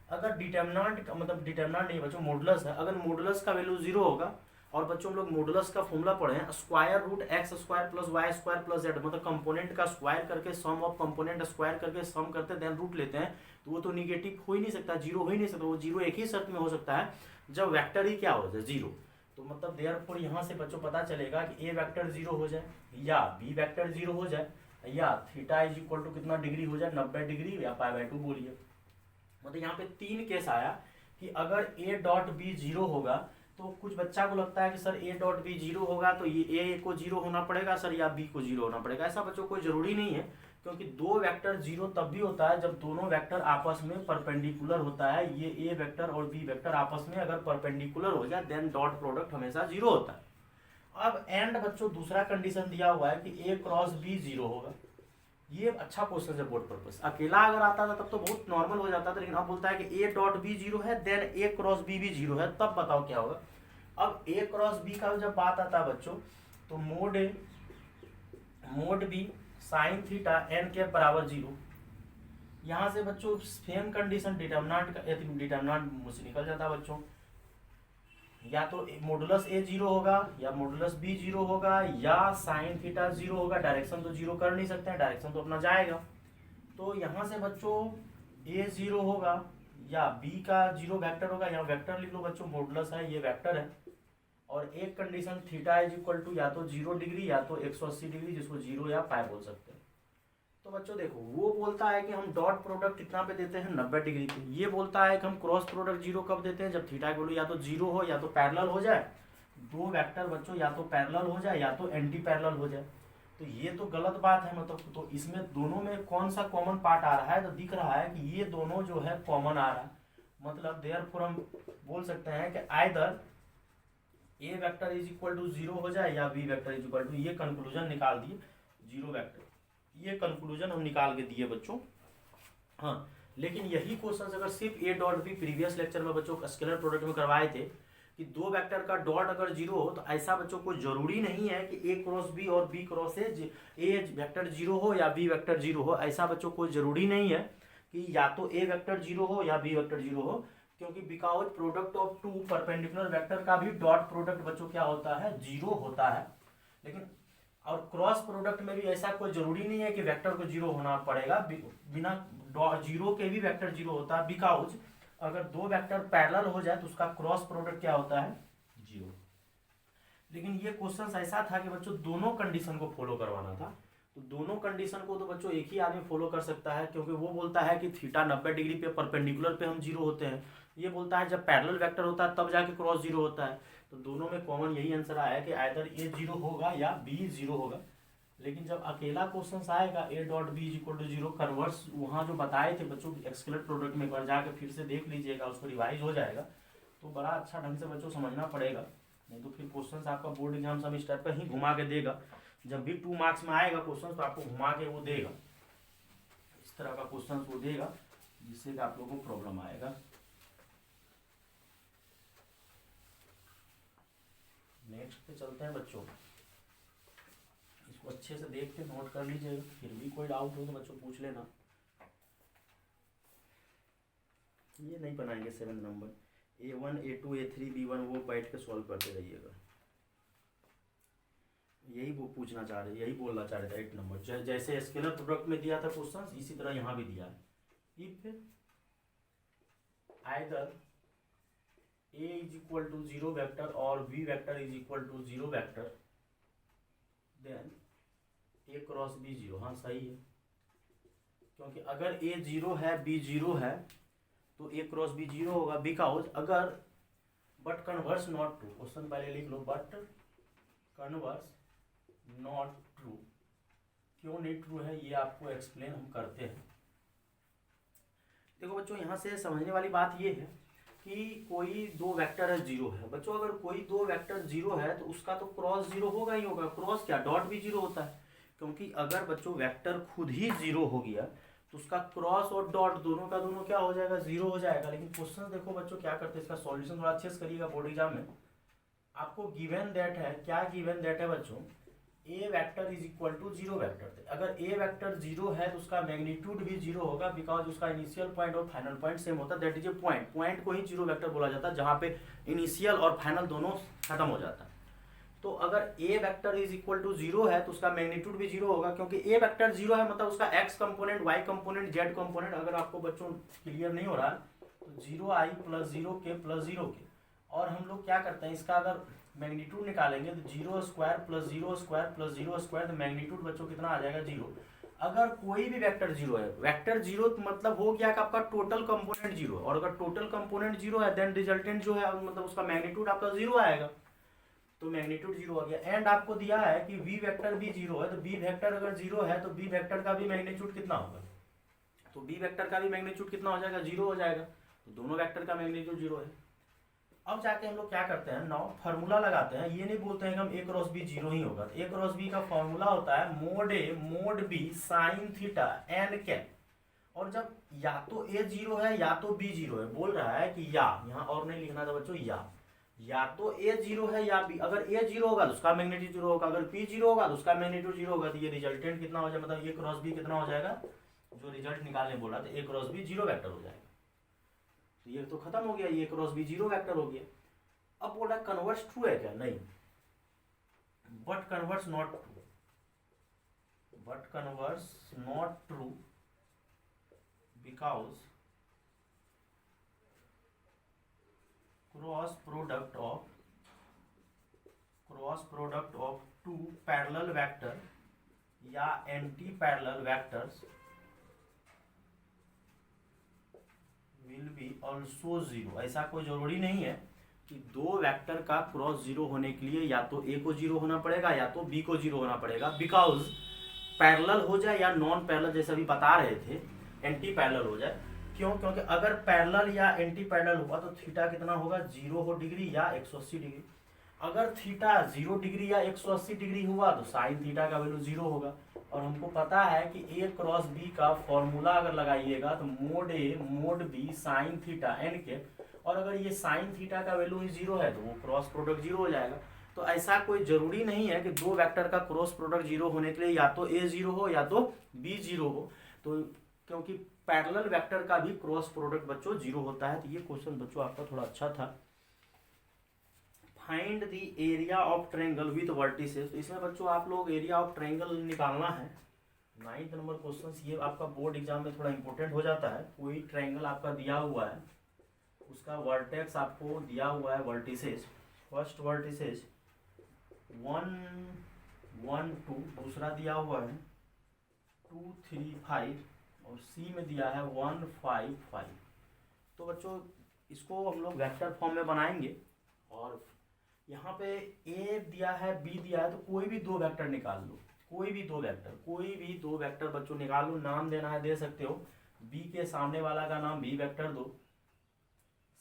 अगर डिटरमिनेंट का मतलब डिटरमिनेंट नहीं बच्चों मॉडुलस है, अगर मॉडुलस का वैल्यू 0 होगा, और बच्चों हम लोग मॉडुलस का फॉर्मूला पढ़े हैं square root x square plus Y square plus Z, मतलब कंपोनेंट का स्क्वायर करके सम ऑफ कंपोनेंट स्क्वायर करके सम करते हैं देन रूट लेते हैं, तो वो तो निगेटिव हो ही नहीं सकता, 0 हो ही नहीं सकता। वो 0 एक ही शर्त में हो सकता है जब वेक्टर ही क्या हो जाए 0। तो मतलब देयरफॉर यहाँ से बच्चों पता चलेगा कि ए वेक्टर 0 हो जाए, या बी वेक्टर 0 हो जाए, या थीटा इज इक्वल टू कितना डिग्री हो जाए 90 डिग्री, या π/2 बोलिए। मतलब यहाँ पे 3 केस आया कि अगर ए डॉट बी 0 होगा, तो कुछ बच्चा को लगता है कि सर ए डॉट बी 0 होगा तो ये ए को 0 होना पड़ेगा सर, या बी को 0 होना पड़ेगा। ऐसा बच्चों कोई जरूरी नहीं है, क्योंकि 2 वेक्टर 0 तब भी होता है जब दोनों वेक्टर आपस में परपेंडिकुलर होता है। ये ए वेक्टर और बी वेक्टर आपस में अगर परपेंडिकुलर हो जाए देन डॉट प्रोडक्ट हमेशा 0 होता है। अब एंड बच्चों दूसरा कंडीशन दिया हुआ है कि ए क्रॉस बी 0 होगा। ये अच्छा क्वेश्चन है बोर्ड पर्पस। अकेला अगर आता था तब तो बहुत नॉर्मल हो जाता था, लेकिन अब बोलता है कि ए डॉट बी 0 है देन ए क्रॉस बी भी 0 है, तब बताओ क्या होगा। अब ए क्रॉस बी का जब बात आता है बच्चों, तो mod A mod B sine theta N के बराबर 0। यहाँ से बच्चों सेम कंडीशन डिटरमिनेंट मुझसे निकल जाता है बच्चों, या तो मॉडुलस ए 0 होगा, या मॉडुलस बी 0 होगा, या साइन थीटा 0 होगा। डायरेक्शन तो 0 कर नहीं सकते हैं, डायरेक्शन तो अपना जाएगा। तो यहाँ से बच्चों ए 0 होगा, या बी का 0 वेक्टर होगा, यहाँ वेक्टर लिख लो बच्चों, मॉडुलस है ये वेक्टर है। और एक condition theta is equal to या तो 0 डिग्री या तो 180 डिग्री, जिसको 0 या पाई बोल सकते हैं। तो बच्चों देखो, वो बोलता है कि हम डॉट प्रोडक्ट कितना पे देते हैं 90 डिग्री पे, ये बोलता है कि हम क्रॉस प्रोडक्ट 0 कब देते हैं जब थीटा की वैल्यू या तो 0 हो या तो पैरेलल हो जाए। 2 वेक्टर बच्चों या तो पैरेलल हो जाए या तो एंटी पैरेलल हो जाए। तो ये तो गलत बात है, मतलब तो इसमें दोनों में कौन सा कॉमन पार्ट आ रहा है, तो दिख रहा है कि ये दोनों जो है कॉमन आ रहा है। मतलब देयरफॉर हम बोल सकते हैं कि either A vector is equal to 0 हो जाए या B vector is equal to, ये कंक्लूजन निकाल दिए 0 वेक्टर, ये कंक्लूजन हम निकाल के दिए बच्चों। हाँ, लेकिन यही क्वेश्चन अगर सिर्फ A dot B previous lecture में बच्चों स्केलर प्रोडक्ट में करवाए थे कि दो वेक्टर का डॉट अगर जीरो हो, तो ऐसा बच्चों को जरूरी नहीं है कि ए क्रॉस बी और B cross A vector zero हो या बी वेक्टर जीरो हो। ऐसा बच्चों को जरूरी नहीं है कि या तो ए वेक्टर जीरो हो या बी वेक्टर जीरो हो, क्योंकि because product of two perpendicular vector का भी डॉट प्रोडक्ट बच्चों क्या होता है, जीरो होता है। लेकिन और क्रॉस प्रोडक्ट में भी ऐसा कोई जरूरी नहीं है कि वेक्टर को जीरो होना पड़ेगा, बिना जीरो के भी वेक्टर जीरो होता है, बिकॉज अगर दो वेक्टर पैरेलल हो जाए तो उसका क्रॉस प्रोडक्ट क्या होता है, जीरो। लेकिन ये क्वेश्चन ऐसा था कि बच्चों दोनों कंडीशन को फॉलो करवाना था, तो दोनों कंडीशन को तो बच्चों एक ही आदमी फॉलो कर सकता है, क्योंकि वो बोलता है कि थीटा 90 डिग्री पे परपेंडिकुलर पे हम जीरो होते हैं, ये बोलता है जब पैरेलल वेक्टर होता है तब जाके क्रॉस जीरो होता है। तो दोनों में कॉमन यही आंसर आया कि आइदर ए जीरो होगा या बी जीरो होगा। लेकिन जब अकेला क्वेश्चन आएगा A dot B is equal to zero, converse वहाँ जो बताए थे बच्चों स्केलर प्रोडक्ट में, एक बार जाकर फिर से देख लीजिएगा, उसको रिवाइज हो जाएगा, तो बड़ा अच्छा ढंग से बच्चों समझना पड़ेगा, नहीं तो फिर क्वेश्चन आपका बोर्ड एग्जाम सेमेस्टर पर ही घुमा के देगा। जब भी 2 मार्क्स में आएगा क्वेश्चन तो आपको घुमा के वो देगा, इस तरह का क्वेश्चन वो देगा जिससे कि आप लोगों को प्रॉब्लम आएगा। नेक्स्ट पे चलते हैं बच्चों, इसको अच्छे से देख के नोट कर लीजिएगा, फिर भी कोई डाउट हो तो बच्चों पूछ लेना। ये नहीं बनाएंगे 7 number, A1 A2 A3 B1 वो बैठ के सॉल्व करते रहिएगा। यही वो पूछना चाह रहे, यही बोलना चाह रहे थे 8 नंबर, जैसे स्केलर प्रोडक्ट में दिया था क्वेश्चन, इसी तरह यहाँ भी दिया है। If either A is equal to zero vector और B vector is equal to zero vector, then A cross B zero. हाँ सही है, क्योंकि अगर A जीरो है B जीरो है तो A क्रॉस B जीरो होगा, बिकॉज अगर but converse not true, question पहले लिख लो, बट कन्वर्स नॉट ट्रू। क्यों नहीं ट्रू है ये आपको एक्सप्लेन हम करते हैं। देखो बच्चों यहाँ से समझने वाली बात ये है कि कोई दो वेक्टर है जीरो है, बच्चों अगर कोई दो वेक्टर जीरो है तो उसका तो क्रॉस जीरो होगा ही होगा, क्रॉस क्या डॉट भी जीरो होता है, क्योंकि अगर बच्चों वेक्टर खुद ही जीरो हो गया तो उसका क्रॉस और डॉट दोनों का दोनों क्या हो जाएगा, जीरो हो जाएगा। लेकिन क्वेश्चन देखो बच्चों क्या करते हैं, इसका सॉल्यूशन थोड़ा अच्छे से करिएगा, बोर्ड एग्जाम में आपको गिवन दैट है, क्या गिवन दैट है बच्चों, A vector is equal to zero vector. अगर ए वेक्टर जीरो है तो उसका मैग्नीट्यूड भी जीरो होगा, बिकॉज उसका इनिशियल पॉइंट और फाइनल पॉइंट सेम होता है, that is a point. Point को ही जीरो वेक्टर बोला जाता है जहां पे इनिशियल और फाइनल दोनों खत्म हो जाता है। तो अगर A vector is equal to zero है तो उसका मैग्नीट्यूड भी जीरो होगा, क्योंकि ए वेक्टर जीरो है मतलब उसका X component, Y component, Z component अगर आपको बच्चों क्लियर नहीं हो रहा तो zero I plus zero K plus zero K. और हम लोग क्या करते हैं, इसका अगर मैग्नीट्यूड निकालेंगे तो zero square plus zero square plus zero square, तो मैग्नीट्यूड बच्चों कितना आ जाएगा, जीरो। अगर कोई भी वेक्टर जीरो है, वेक्टर जीरो मतलब हो गया कि आपका टोटल कंपोनेंट जीरो, और अगर टोटल कंपोनेंट जीरो है देन रिजल्टेंट जो है मतलब उसका मैग्नीट्यूड आपका जीरो आएगा, तो मैग्नीट्यूड जीरो हो गया। एंड आपको दिया है कि वी वेक्टर भी जीरो है, तो बी वेक्टर अगर जीरो है तो बी वेक्टर का भी मैग्नीट्यूड कितना होगा, तो बी वेक्टर का भी मैग्नीट्यूड कितना हो जाएगा, जीरो हो जाएगा। तो दोनों वेक्टर का मैग्नीट्यूड जीरो है। अब जाके हम लोग क्या करते हैं, नाउ फार्मूला लगाते हैं, ये नहीं बोलते हैं कि हम ए क्रॉस बी जीरो ही होगा, तो ए क्रॉस बी का फार्मूला होता है mod A mod B sine theta N cap. और जब या तो ए जीरो है या तो बी जीरो है, बोल रहा है कि या, यहाँ और नहीं लिखना था बच्चों, या तो ए जीरो है या बी। अगर ए जीरो होगा तो उसका मैग्नीट्यूड जीरो होगा, अगर बी जीरो होगा तो उसका मैग्नीट्यूड जीरो होगा, तो ये रिजल्टेंट कितना हो जाएगा, मतलब ए क्रॉस बी कितना हो जाएगा, जो रिजल्ट निकालने बोला तो A cross B zero vector हो जाएगा। तो ये तो खत्म हो गया, ये क्रॉस बी जीरो वेक्टर हो गया। अब बोला कन्वर्स ट्रू है क्या, नहीं, but converse not true, but converse not true because cross product of two parallel vector या anti parallel vectors will be also zero. ऐसा कोई जरूरी नहीं है कि दो वेक्टर का क्रॉस जीरो होने के लिए या तो ए को जीरो होना पड़ेगा या तो बी को जीरो होना पड़ेगा, बिकॉज पैरेलल हो जाए या नॉन पैरेलल, जैसे अभी बता रहे थे एंटी पैरेलल हो जाए। क्यों, क्योंकि अगर पैरेलल या एंटी पैरेलल हुआ तो थीटा कितना होगा, जीरो हो डिग्री या 180 डिग्री। अगर थीटा 0 डिग्री या 180 डिग्री हुआ तो साइन थीटा का वैल्यू जीरो होगा। और हमको पता है कि ए क्रॉस बी का फॉर्मूला अगर लगाइएगा तो mod A mod B sine theta N के, और अगर ये साइन थीटा का वैल्यू ही जीरो है तो वो क्रॉस प्रोडक्ट जीरो हो जाएगा। तो ऐसा कोई जरूरी नहीं है कि दो वेक्टर का क्रॉस प्रोडक्ट जीरो होने के लिए या तो ए जीरो हो या तो बी जीरो हो, तो क्योंकि पैरेलल वेक्टर का भी क्रॉस प्रोडक्ट बच्चों जीरो होता है। तो ये क्वेश्चन बच्चों आपका थोड़ा अच्छा था। Find the area of triangle with vertices, तो इसमें बच्चों आप लोग एरिया ऑफ ट्रायंगल निकालना है। 9th नंबर क्वेश्चन ये आपका बोर्ड एग्जाम में थोड़ा इंपॉर्टेंट हो जाता है। कोई ट्रायंगल आपका दिया हुआ है, उसका वर्टेक्स आपको दिया हुआ है वर्टिसेस, फर्स्ट वर्टिसेस 1 1 2, दूसरा दिया हुआ है 2 3 5, और सी में दिया है 1 5 5। तो बच्चों इसको हम लोग वेक्टर फॉर्म में बनाएंगे, और यहाँ पे ए दिया है बी दिया है, तो कोई भी दो वेक्टर निकाल लो, कोई भी दो वेक्टर बच्चों निकाल लो। नाम देना है दे सकते हो, बी के सामने वाला का नाम बी वेक्टर दो,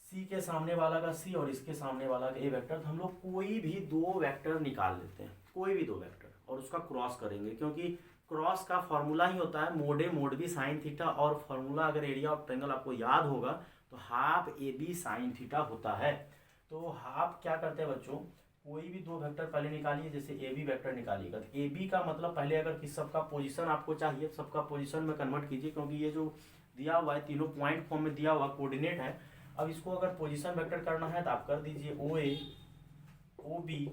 सी के सामने वाला का सी, और इसके सामने वाला का ए वेक्टर। तो हम लोग कोई भी दो वेक्टर निकाल लेते हैं, कोई भी दो वेक्टर, और उसका क्रॉस करेंगे, क्योंकि क्रॉस का फॉर्मूला ही होता है mod A mod B sine theta, और फॉर्मूला अगर एरिया ऑफ ट्रायंगल आपको याद होगा तो half A B sine theta होता है। तो हाफ क्या करते हैं बच्चों, कोई भी दो वेक्टर पहले निकालिए, जैसे ए बी वेक्टर निकालिएगा तो ए बी का मतलब पहले अगर किस सबका पोजीशन आपको चाहिए, सबका पोजीशन में कन्वर्ट कीजिए, क्योंकि ये जो दिया हुआ है तीनों पॉइंट फॉर्म में दिया हुआ कोऑर्डिनेट है। अब इसको अगर पोजीशन वेक्टर करना है तो आप कर दीजिए ओ ए ओ बी,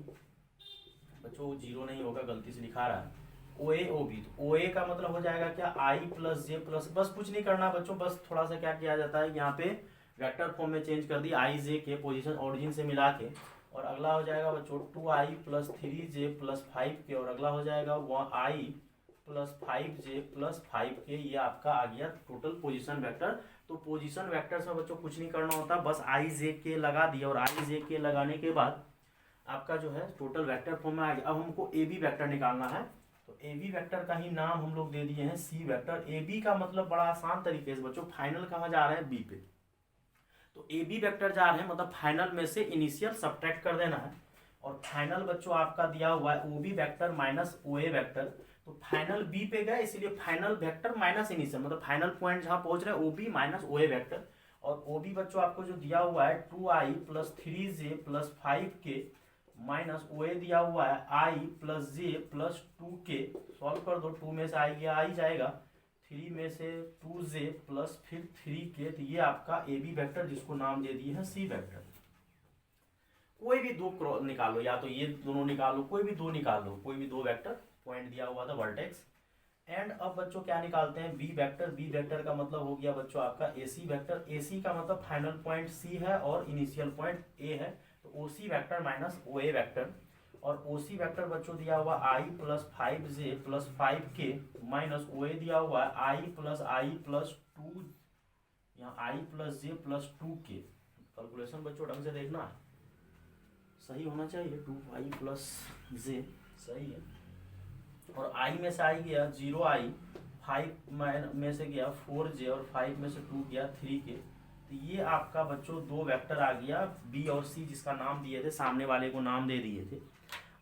बच्चों जीरो नहीं होगा, गलती से लिखा रहा है ओ ए ओ बी। तो ओ ए का मतलब हो जाएगा क्या, आई प्लस जे प्लस, बस कुछ नहीं करना बच्चों, बस थोड़ा सा क्या किया जाता है यहाँ पे वेक्टर फॉर्म में चेंज कर दी, आई जे के पोजीशन ऑरिजिन से मिला के, और अगला हो जाएगा बच्चों 2i plus 3j plus 5k, और अगला हो जाएगा 1i plus 5j plus 5k। ये आपका आ गया टोटल पोजीशन वेक्टर। तो पोजीशन वेक्टर में बच्चों कुछ नहीं करना होता, बस i j k लगा दिया, और i j k लगाने के बाद आपका जो है टोटल वेक्टर फॉर्म में आ गया। अब हमको ए बी वेक्टर निकालना है, तो ए बी वेक्टर का ही नाम हम लोग दे दिए हैं सी वेक्टर। ए बी का मतलब बड़ा आसान तरीके से बच्चों, फाइनल कहाँ जा रहे हैं, बी पे, तो ए बी वेक्टर जा रहे हैं, मतलब फाइनल में से इनिशियल सब्ट्रैक्ट कर देना है। और फाइनल बच्चों आपका दिया हुआ है O B vector minus O A vector, तो फाइनल बी पे गए, इसलिए फाइनल वेक्टर माइनस इनिशियल, मतलब फाइनल पॉइंट जहां पहुंच रहे हैं O B minus O A vector. और ओ बी बच्चों आपको जो दिया हुआ है 2i plus 3j plus 5k minus O A दिया हुआ है i plus J plus 2k। Solve कर दो, 2 में से आई गया आई जाएगा, 3 में से 2j प्लस फिर 3k, तो ये आपका ए बी वेक्टर जिसको नाम दे दिए हैं सी वेक्टर। कोई भी दो निकालो, या तो ये दोनों निकालो, कोई भी दो निकालो, कोई भी दो वेक्टर, पॉइंट दिया हुआ था वर्टेक्स। एंड अब बच्चों क्या निकालते हैं, बी वेक्टर। बी वेक्टर का मतलब हो गया बच्चों आपका ए सी वेक्टर। ए सी का मतलब फाइनल पॉइंट सी है और इनिशियल पॉइंट ए है, तो O C vector minus O A vector. और ओ सी वेक्टर बच्चों दिया हुआ I plus 5j plus 5k minus O A दिया हुआ है आई प्लस 2, यहाँ I plus J plus 2k। Calculation बच्चों ढंग से देखना है, सही होना चाहिए, 2i प्लस जे सही है। और i में से आई गया 0i, 5 में से गया 4j, और 5 में से 2 गया 3k। तो ये आपका बच्चों दो वेक्टर आ गया b और c, जिसका नाम दिए थे, सामने वाले को नाम दे दिए थे।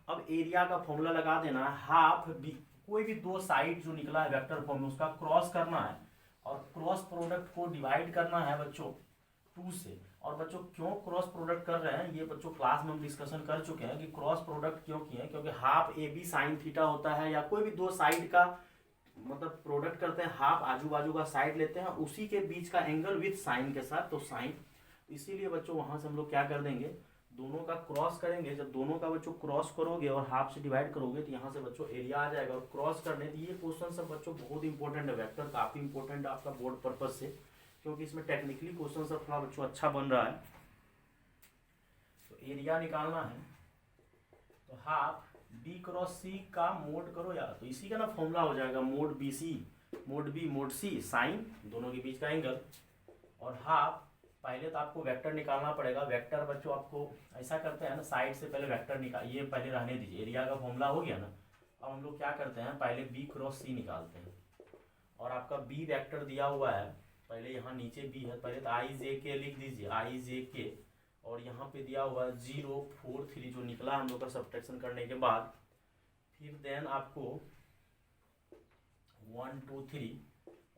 अब एरिया का फॉर्मूला लगा देना है, हाफ बी, कोई भी दो साइड जो निकला है वेक्टर फॉर्म में उसका क्रॉस करना है, और क्रॉस प्रोडक्ट को डिवाइड करना है बच्चों 2 से। और बच्चों क्यों क्रॉस प्रोडक्ट कर रहे हैं, ये बच्चों क्लास में हम डिस्कशन कर चुके हैं कि क्रॉस प्रोडक्ट क्यों किए हैं, क्योंकि half A B sine theta होता है, या कोई भी दो साइड का मतलब प्रोडक्ट करते हैं, हाफ आजू बाजू का साइड लेते हैं, उसी के बीच का एंगल विथ साइन के साथ, तो साइन। इसीलिए बच्चों वहां से हम लोग क्या कर देंगे, दोनों का क्रॉस करेंगे। जब दोनों का बच्चों क्रॉस करोगे और हाफ से डिवाइड करोगे तो यहाँ से बच्चों एरिया आ जाएगा। और क्रॉस करने ये क्वेश्चन सब बच्चों बहुत इंपॉर्टेंट है, वेक्टर काफी इंपॉर्टेंट है आपका बोर्ड पर्पज से, क्योंकि इसमें टेक्निकली क्वेश्चन सब थोड़ा बच्चों अच्छा बन रहा है। तो एरिया निकालना है, तो हाफ बी क्रॉस सी का मोड करो यार, तो इसी का ना फॉर्मूला हो जाएगा mod B C mod B mod C sine, दोनों के बीच का एंगल। और हाफ पहले तो आपको वेक्टर निकालना पड़ेगा। वेक्टर बच्चों आपको ऐसा करते हैं ना, साइड से पहले वेक्टर निकाल, ये पहले रहने दीजिए, एरिया का फॉर्मूला हो गया ना। अब हम लोग क्या करते हैं, पहले बी क्रॉस सी निकालते हैं। और आपका बी वेक्टर दिया हुआ है, पहले यहाँ नीचे बी है, पहले तो आई जे के लिख दीजिए, आई जे के, और यहाँ पे दिया हुआ 0 4 3 जो निकला हम लोग का सब्ट्रैक्शन करने के बाद। फिर देन आपको 1 2 3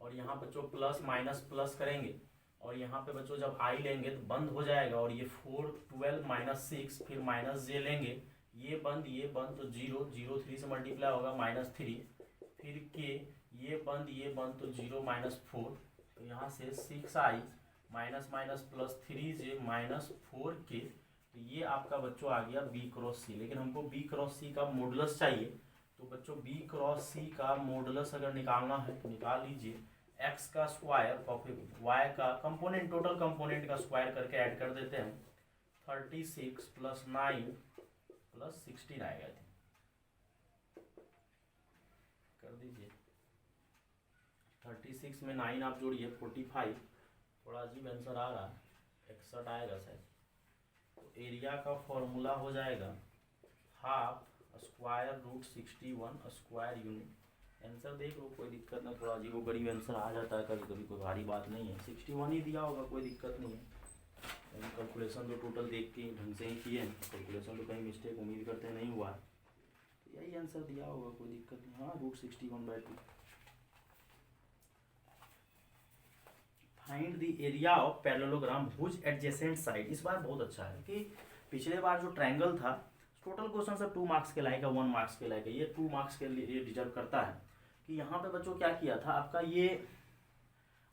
और यहाँ बच्चों प्लस माइनस प्लस करेंगे और यहाँ पे बच्चों जब आई लेंगे तो बंद हो जाएगा और ये 4 12 माइनस 6 फिर माइनस जे लेंगे, ये बंद तो 0 0 3 से मल्टीप्लाई होगा -3 फिर के ये बंद तो 0 -4 तो यहाँ से 6i minus minus plus 3j -4 के तो ये आपका बच्चों आ गया b क्रॉस सी। लेकिन हमको b क्रॉस सी का मॉडुलस चाहिए तो बच्चों b क्रॉस सी का मॉडुलस अगर निकालना है तो निकाल लीजिए x का स्क्वायर y का कंपोनेंट टोटल कंपोनेंट का स्क्वायर करके ऐड कर देते हैं 36 प्लस 9 प्लस 16 आएगा, कर दीजिए 36 में 9 आप जोड़िए 45, थोड़ा अजीब आंसर आ रहा है 61 आएगा शायद। तो एरिया का फॉर्मूला हो जाएगा half square root 61 square unit. Answer देख लो, कोई दिक्कत नहीं, थोड़ा अजीब गरीब आंसर आ जाता है कभी कभी, कोई भारी बात नहीं है। 61 ही दिया होगा, कोई दिक्कत नहीं है। कैलकुलेशन तो टोटल देख के ढंग से ही किए हैं, कैलकुलेशन तो कहीं मिस्टेक उम्मीद करते नहीं हुआ है, तो यही आंसर दिया होगा, कोई दिक्कत नहीं। हाँ root 61/2। Find the area of parallelogram whose adjacent side. इस बार बहुत अच्छा है कि पिछले बार जो ट्रायंगल था टोटल क्वेश्चन सब 2 मार्क्स के लाएगा, 1 मार्क्स के लाएगा, ये 2 मार्क्स के लिए डिजर्व करता है। कि यहाँ पे बच्चों क्या किया था आपका ये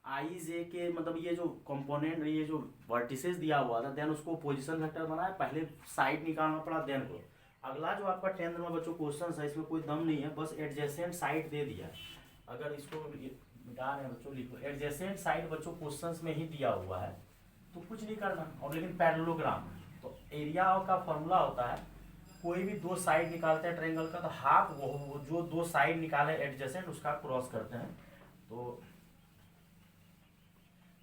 आई जे के मतलब ये जो कंपोनेंट ये जो वर्टिसेस दिया हुआ था देन उसको पोजीशन वेक्टर बनाया, पहले साइड निकालना पड़ा देन को। अगला जो आपका 10th में बच्चों क्वेश्चन है इसमें कोई दम नहीं है, बस एडजेसेंट साइड दे दिया। अगर इसको मिटा रहे हैं बच्चों लिखो एडजेसेंट साइड बच्चों क्वेश्चंस में ही दिया हुआ है तो कुछ नहीं करना। और लेकिन पैरेललोग्राम तो एरिया का फॉर्मूला होता है कोई भी 2 साइड निकालते हैं ट्रायंगल का तो हाफ वो जो 2 साइड निकाले एडजेसेंट उसका क्रॉस करते हैं। तो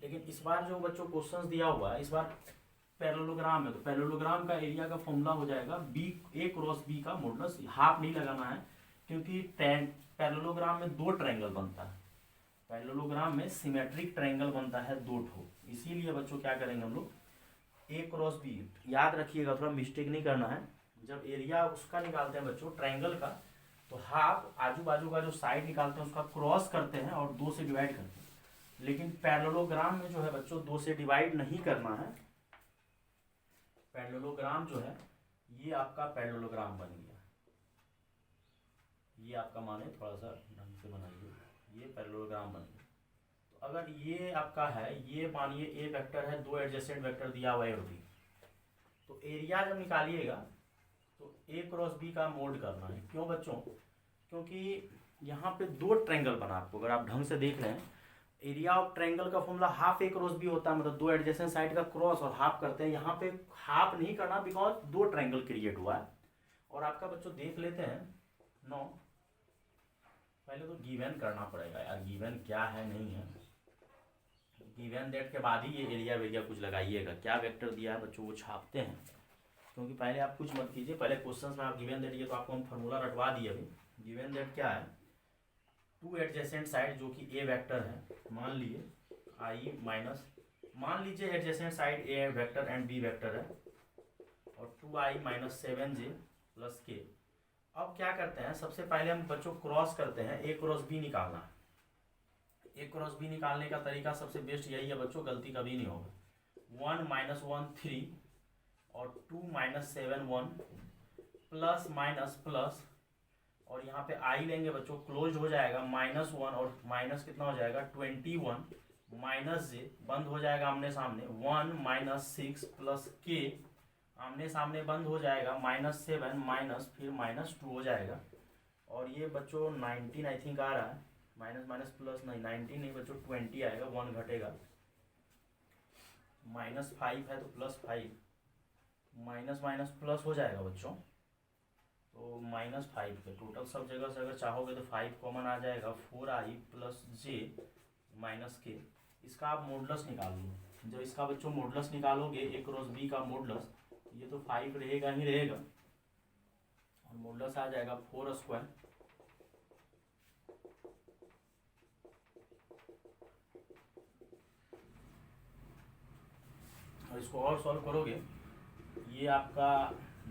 लेकिन इस बार जो बच्चों क्वेश्चंस दिया हुआ है इस बार पैरेललोग्राम है तो पैरेललोग्राम का एरिया का फॉर्मूला हो जाएगा बी ए क्रॉस बी का मॉडुलस। हाफ नहीं लगाना है क्योंकि पैरेललोग्राम में 2 ट्रायंगल बनता है, पैरेललोग्राम में सिमेट्रिक ट्रायंगल बनता है 2 ठो, इसीलिए बच्चों क्या करेंगे हम लोग ए क्रॉस बी। याद रखिएगा थोड़ा मिस्टेक नहीं करना है, जब एरिया उसका निकालते हैं बच्चों ट्रायंगल का तो हाफ आजू बाजू का जो साइड निकालते हैं उसका क्रॉस करते हैं और 2 से डिवाइड करते हैं। लेकिन पैरेललोग्राम में जो है बच्चों 2 से डिवाइड नहीं करना है। पैरेललोग्राम जो है ये आपका पैरेललोग्राम बन गया, ये आपका माने थोड़ा सा ढंग से बनाइए, ये पैरेललोग्राम बन गया। तो अगर ये आपका है ये मानिए ए वेक्टर है, 2 एडजेसेंट वेक्टर दिया हुआ है और बी, तो एरिया जब निकालिएगा तो ए क्रॉस बी का मोड करना है। क्यों बच्चों? क्योंकि यहाँ पे 2 ट्रायंगल बना आपको, अगर आप ढंग से देख रहे हैं एरिया ऑफ ट्रायंगल का फॉर्मूला हाफ ए क्रॉस बी होता है, मतलब 2 एडजेसेंट साइड का क्रॉस और हाफ करते हैं। यहाँ पे हाफ नहीं करना बिकॉज 2 ट्रायंगल क्रिएट हुआ है। और आपका बच्चों देख लेते हैं 9, पहले तो गिवन करना पड़ेगा यार, गिवन क्या है नहीं है, गिवन दैट के बाद ही ये एरिया वेरिया कुछ लगाइएगा। क्या वेक्टर दिया है बच्चों वो छापते हैं, क्योंकि पहले आप कुछ मत कीजिए, पहले क्वेश्चंस में आप गिवन दैट ये तो आपको हम फार्मूला रटवा दिए अभी। गिवन दैट क्या है 2 एडजेसेंट साइड जो कि ए वेक्टर है, मान लिए आई माइनस मान लीजिए adjacent side A vector and B vector है और 2i माइनस 7j प्लस के। अब क्या करते हैं सबसे पहले हम बच्चों क्रॉस करते हैं, ए क्रॉस बी निकालना है। ए क्रॉस बी निकालने का तरीका सबसे बेस्ट यही है बच्चों, गलती कभी नहीं होगा। 1 - 1 3 और 2 - 7 1 प्लस माइनस प्लस और यहाँ पे आई लेंगे बच्चों क्लोज हो जाएगा -1 और माइनस कितना हो जाएगा 21 माइनस जे बंद हो जाएगा आमने सामने 1 - 6 प्लस के आमने सामने बंद हो जाएगा -7 माइनस फिर -2 हो जाएगा। और ये बच्चों 19 आई थिंक आ रहा है, माइनस माइनस प्लस नहीं 19 नहीं बच्चों 20 आएगा, 1 घटेगा, -5 है तो +5 माइनस माइनस प्लस हो जाएगा बच्चों, तो -5 के टोटल सब जगह से अगर चाहोगे तो 5 कॉमन आ जाएगा 4i प्लस जे माइनस के। इसका आप मॉडुलस निकाल लो, जब इसका बच्चों मॉडुलस निकालोगे ए क्रॉस बी का मॉडुलस ये तो 5 रहेगा ही रहेगा और मॉडुलस आ जाएगा 4 स्क्वायर। और इसको और सॉल्व करोगे ये आपका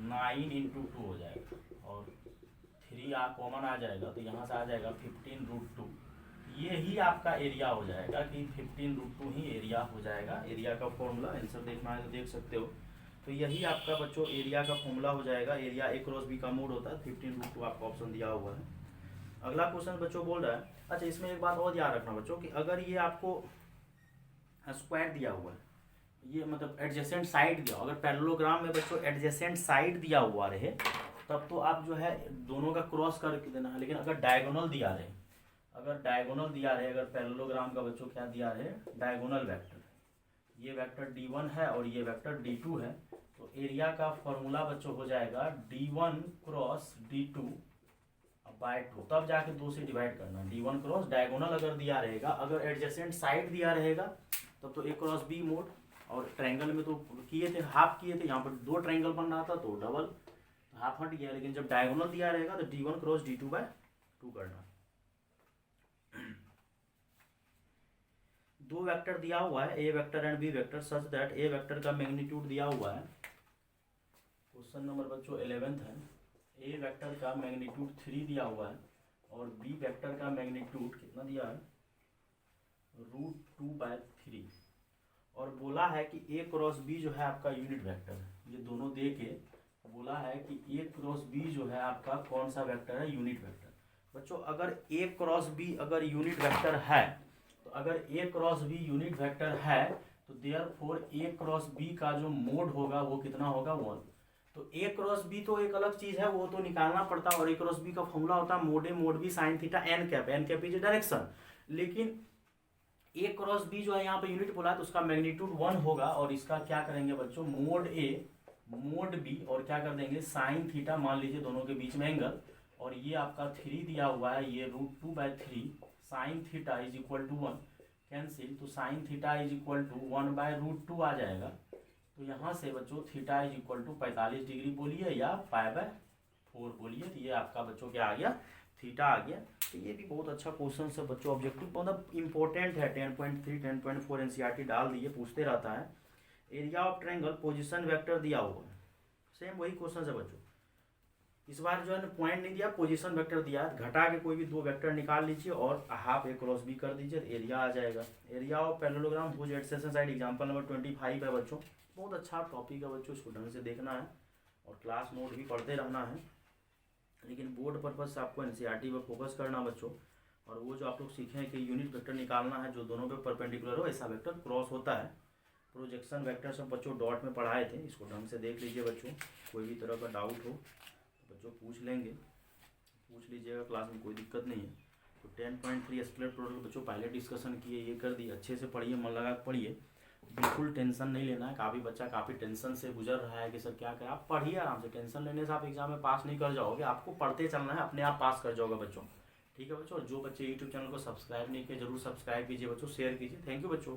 9 × 2 हो जाएगा और 3 कॉमन आ जाएगा तो यहाँ से आ जाएगा 15√2 ये ही आपका एरिया हो जाएगा कि 15√2 ही एरिया हो जाएगा। एरिया का फॉर्मूला आंसर देखना है तो देख सकते हो। तो यही आपका बच्चों एरिया का फॉर्मूला हो जाएगा। एरिया ए क्रॉस बी का मोड होता है, 15√2 आपका ऑप्शन दिया हुआ है। अगला क्वेश्चन बच्चों बोल रहा है, अच्छा इसमें एक बात और याद रखना बच्चों कि अगर ये आपको स्क्वायर दिया हुआ है, ये मतलब एडजेसेंट साइड दिया, अगर पैरेललोग्राम में बच्चों एडजेसेंट साइड दिया हुआ रहे तब तो आप जो है दोनों का क्रॉस करके देना है। लेकिन अगर डायगोनल दिया रहे, अगर डायगोनल दिया रहे, अगर पैरेललोग्राम का बच्चों क्या दिया रहे, डायगोनल वेक्टर, ये वेक्टर D1 है और ये वेक्टर D2 है, तो एरिया का फॉर्मूला बच्चों हो जाएगा D1 क्रॉस D2 बाय 2, तब जाके 2 से डिवाइड करना। D1 क्रॉस डायगोनल अगर दिया रहेगा, अगर एडजेसेंट साइड दिया रहेगा तब तो A क्रॉस B मोड, और ट्रायंगल में तो किए थे, हाफ किए थे, यहाँ पर 2 ट्रायंगल बन रहा था तो डबल, हाफ हट गया। लेकिन जब डायगोनल दिया रहेगा तो D1 क्रॉस D2 बाय 2 करना। 2 वेक्टर दिया हुआ है, A vector and B vector, such that A vector का मैग्नीट्यूड दिया हुआ है। क्वेश्चन नंबर बच्चों 11th है। ए वेक्टर का मैग्नीट्यूड 3 दिया हुआ है और बी वेक्टर का मैग्नीट्यूड कितना दिया है, √2/3, और बोला है कि ए क्रॉस बी जो है आपका यूनिट वेक्टर है। ये दोनों दे के बोला है कि ए क्रॉस बी जो है आपका कौन सा वेक्टर है, यूनिट वेक्टर। बच्चों अगर ए क्रॉस बी अगर यूनिट वेक्टर है, तो अगर ए क्रॉस बी यूनिट वेक्टर है तो देयरफॉर ए क्रॉस बी का जो मोड होगा वो कितना होगा, 1। तो ए क्रॉस बी तो एक अलग चीज है, वो तो निकालना पड़ता है, और ए क्रॉस बी का फॉर्मूला होता है mod A mod B sine theta N cap, N cap is direction. लेकिन ए क्रॉस बी जो है यहाँ पे यूनिट बोला है तो उसका मैग्नीट्यूड 1 होगा, और इसका क्या करेंगे बच्चों, मोड ए मोड बी और क्या कर देंगे साइन थीटा, मान लीजिए दोनों के बीच में एंगल, और ये आपका 3 दिया हुआ है, ये √2/3 sine theta is equal to 1, cancel, तो sine theta is equal to 1/√2 आ जाएगा। तो यहाँ से बच्चों theta is equal to 45 degree बोलिए या π/4 बोलिए, तो ये आपका बच्चों क्या आ गया, थीटा आ गया। तो ये भी बहुत अच्छा क्वेश्चन है बच्चों, ऑब्जेक्टिव मतलब इंपॉर्टेंट है। 10.3 10.4 एनसीईआरटी डाल दिए, पूछते रहता है। Area of triangle position vector दिया हुआ है, सेम वही क्वेश्चन है बच्चों। इस बार जो है पॉइंट नहीं दिया, पोजीशन वेक्टर दिया, घटा के कोई भी 2 वेक्टर निकाल लीजिए और हाफ ए क्रॉस बी कर दीजिए, तो एरिया आ जाएगा। Area of parallelogram whose adjacent side, example number 25 है बच्चों। बहुत अच्छा टॉपिक है बच्चों, इसको ढंग से देखना है और क्लास नोट भी पढ़ते रहना है। लेकिन बोर्ड पर्पज से आपको एनसीईआरटी पर फोकस करना बच्चों। और वो जो आप लोग सीखे हैं कि यूनिट वेक्टर निकालना है जो दोनों पे परपेंडिकुलर हो, ऐसा वेक्टर क्रॉस होता है। प्रोजेक्शन वेक्टर सब बच्चों डॉट में पढ़ाए थे, इसको ढंग से देख लीजिए बच्चों। कोई भी तरह का डाउट हो तो बच्चों पूछ लीजिएगा, क्लास में कोई दिक्कत नहीं है। तो 10.3 स्केलर प्रोडक्ट बच्चों पहले डिस्कशन किए, ये कर दिए, अच्छे से पढ़िए, मन लगा के पढ़िए, बिल्कुल टेंशन नहीं लेना है। काफ़ी बच्चा काफ़ी टेंशन से गुजर रहा है कि सर क्या करें, आप पढ़िए आराम से, टेंशन लेने से आप एग्जाम में पास नहीं कर जाओगे, आपको पढ़ते चलना है, अपने आप पास कर जाओगे बच्चों। ठीक है बच्चों, और जो बच्चे यूट्यूब चैनल को सब्सक्राइब नहीं किए जरूर सब्सक्राइब कीजिए बच्चों, शेयर कीजिए। थैंक यू बच्चों।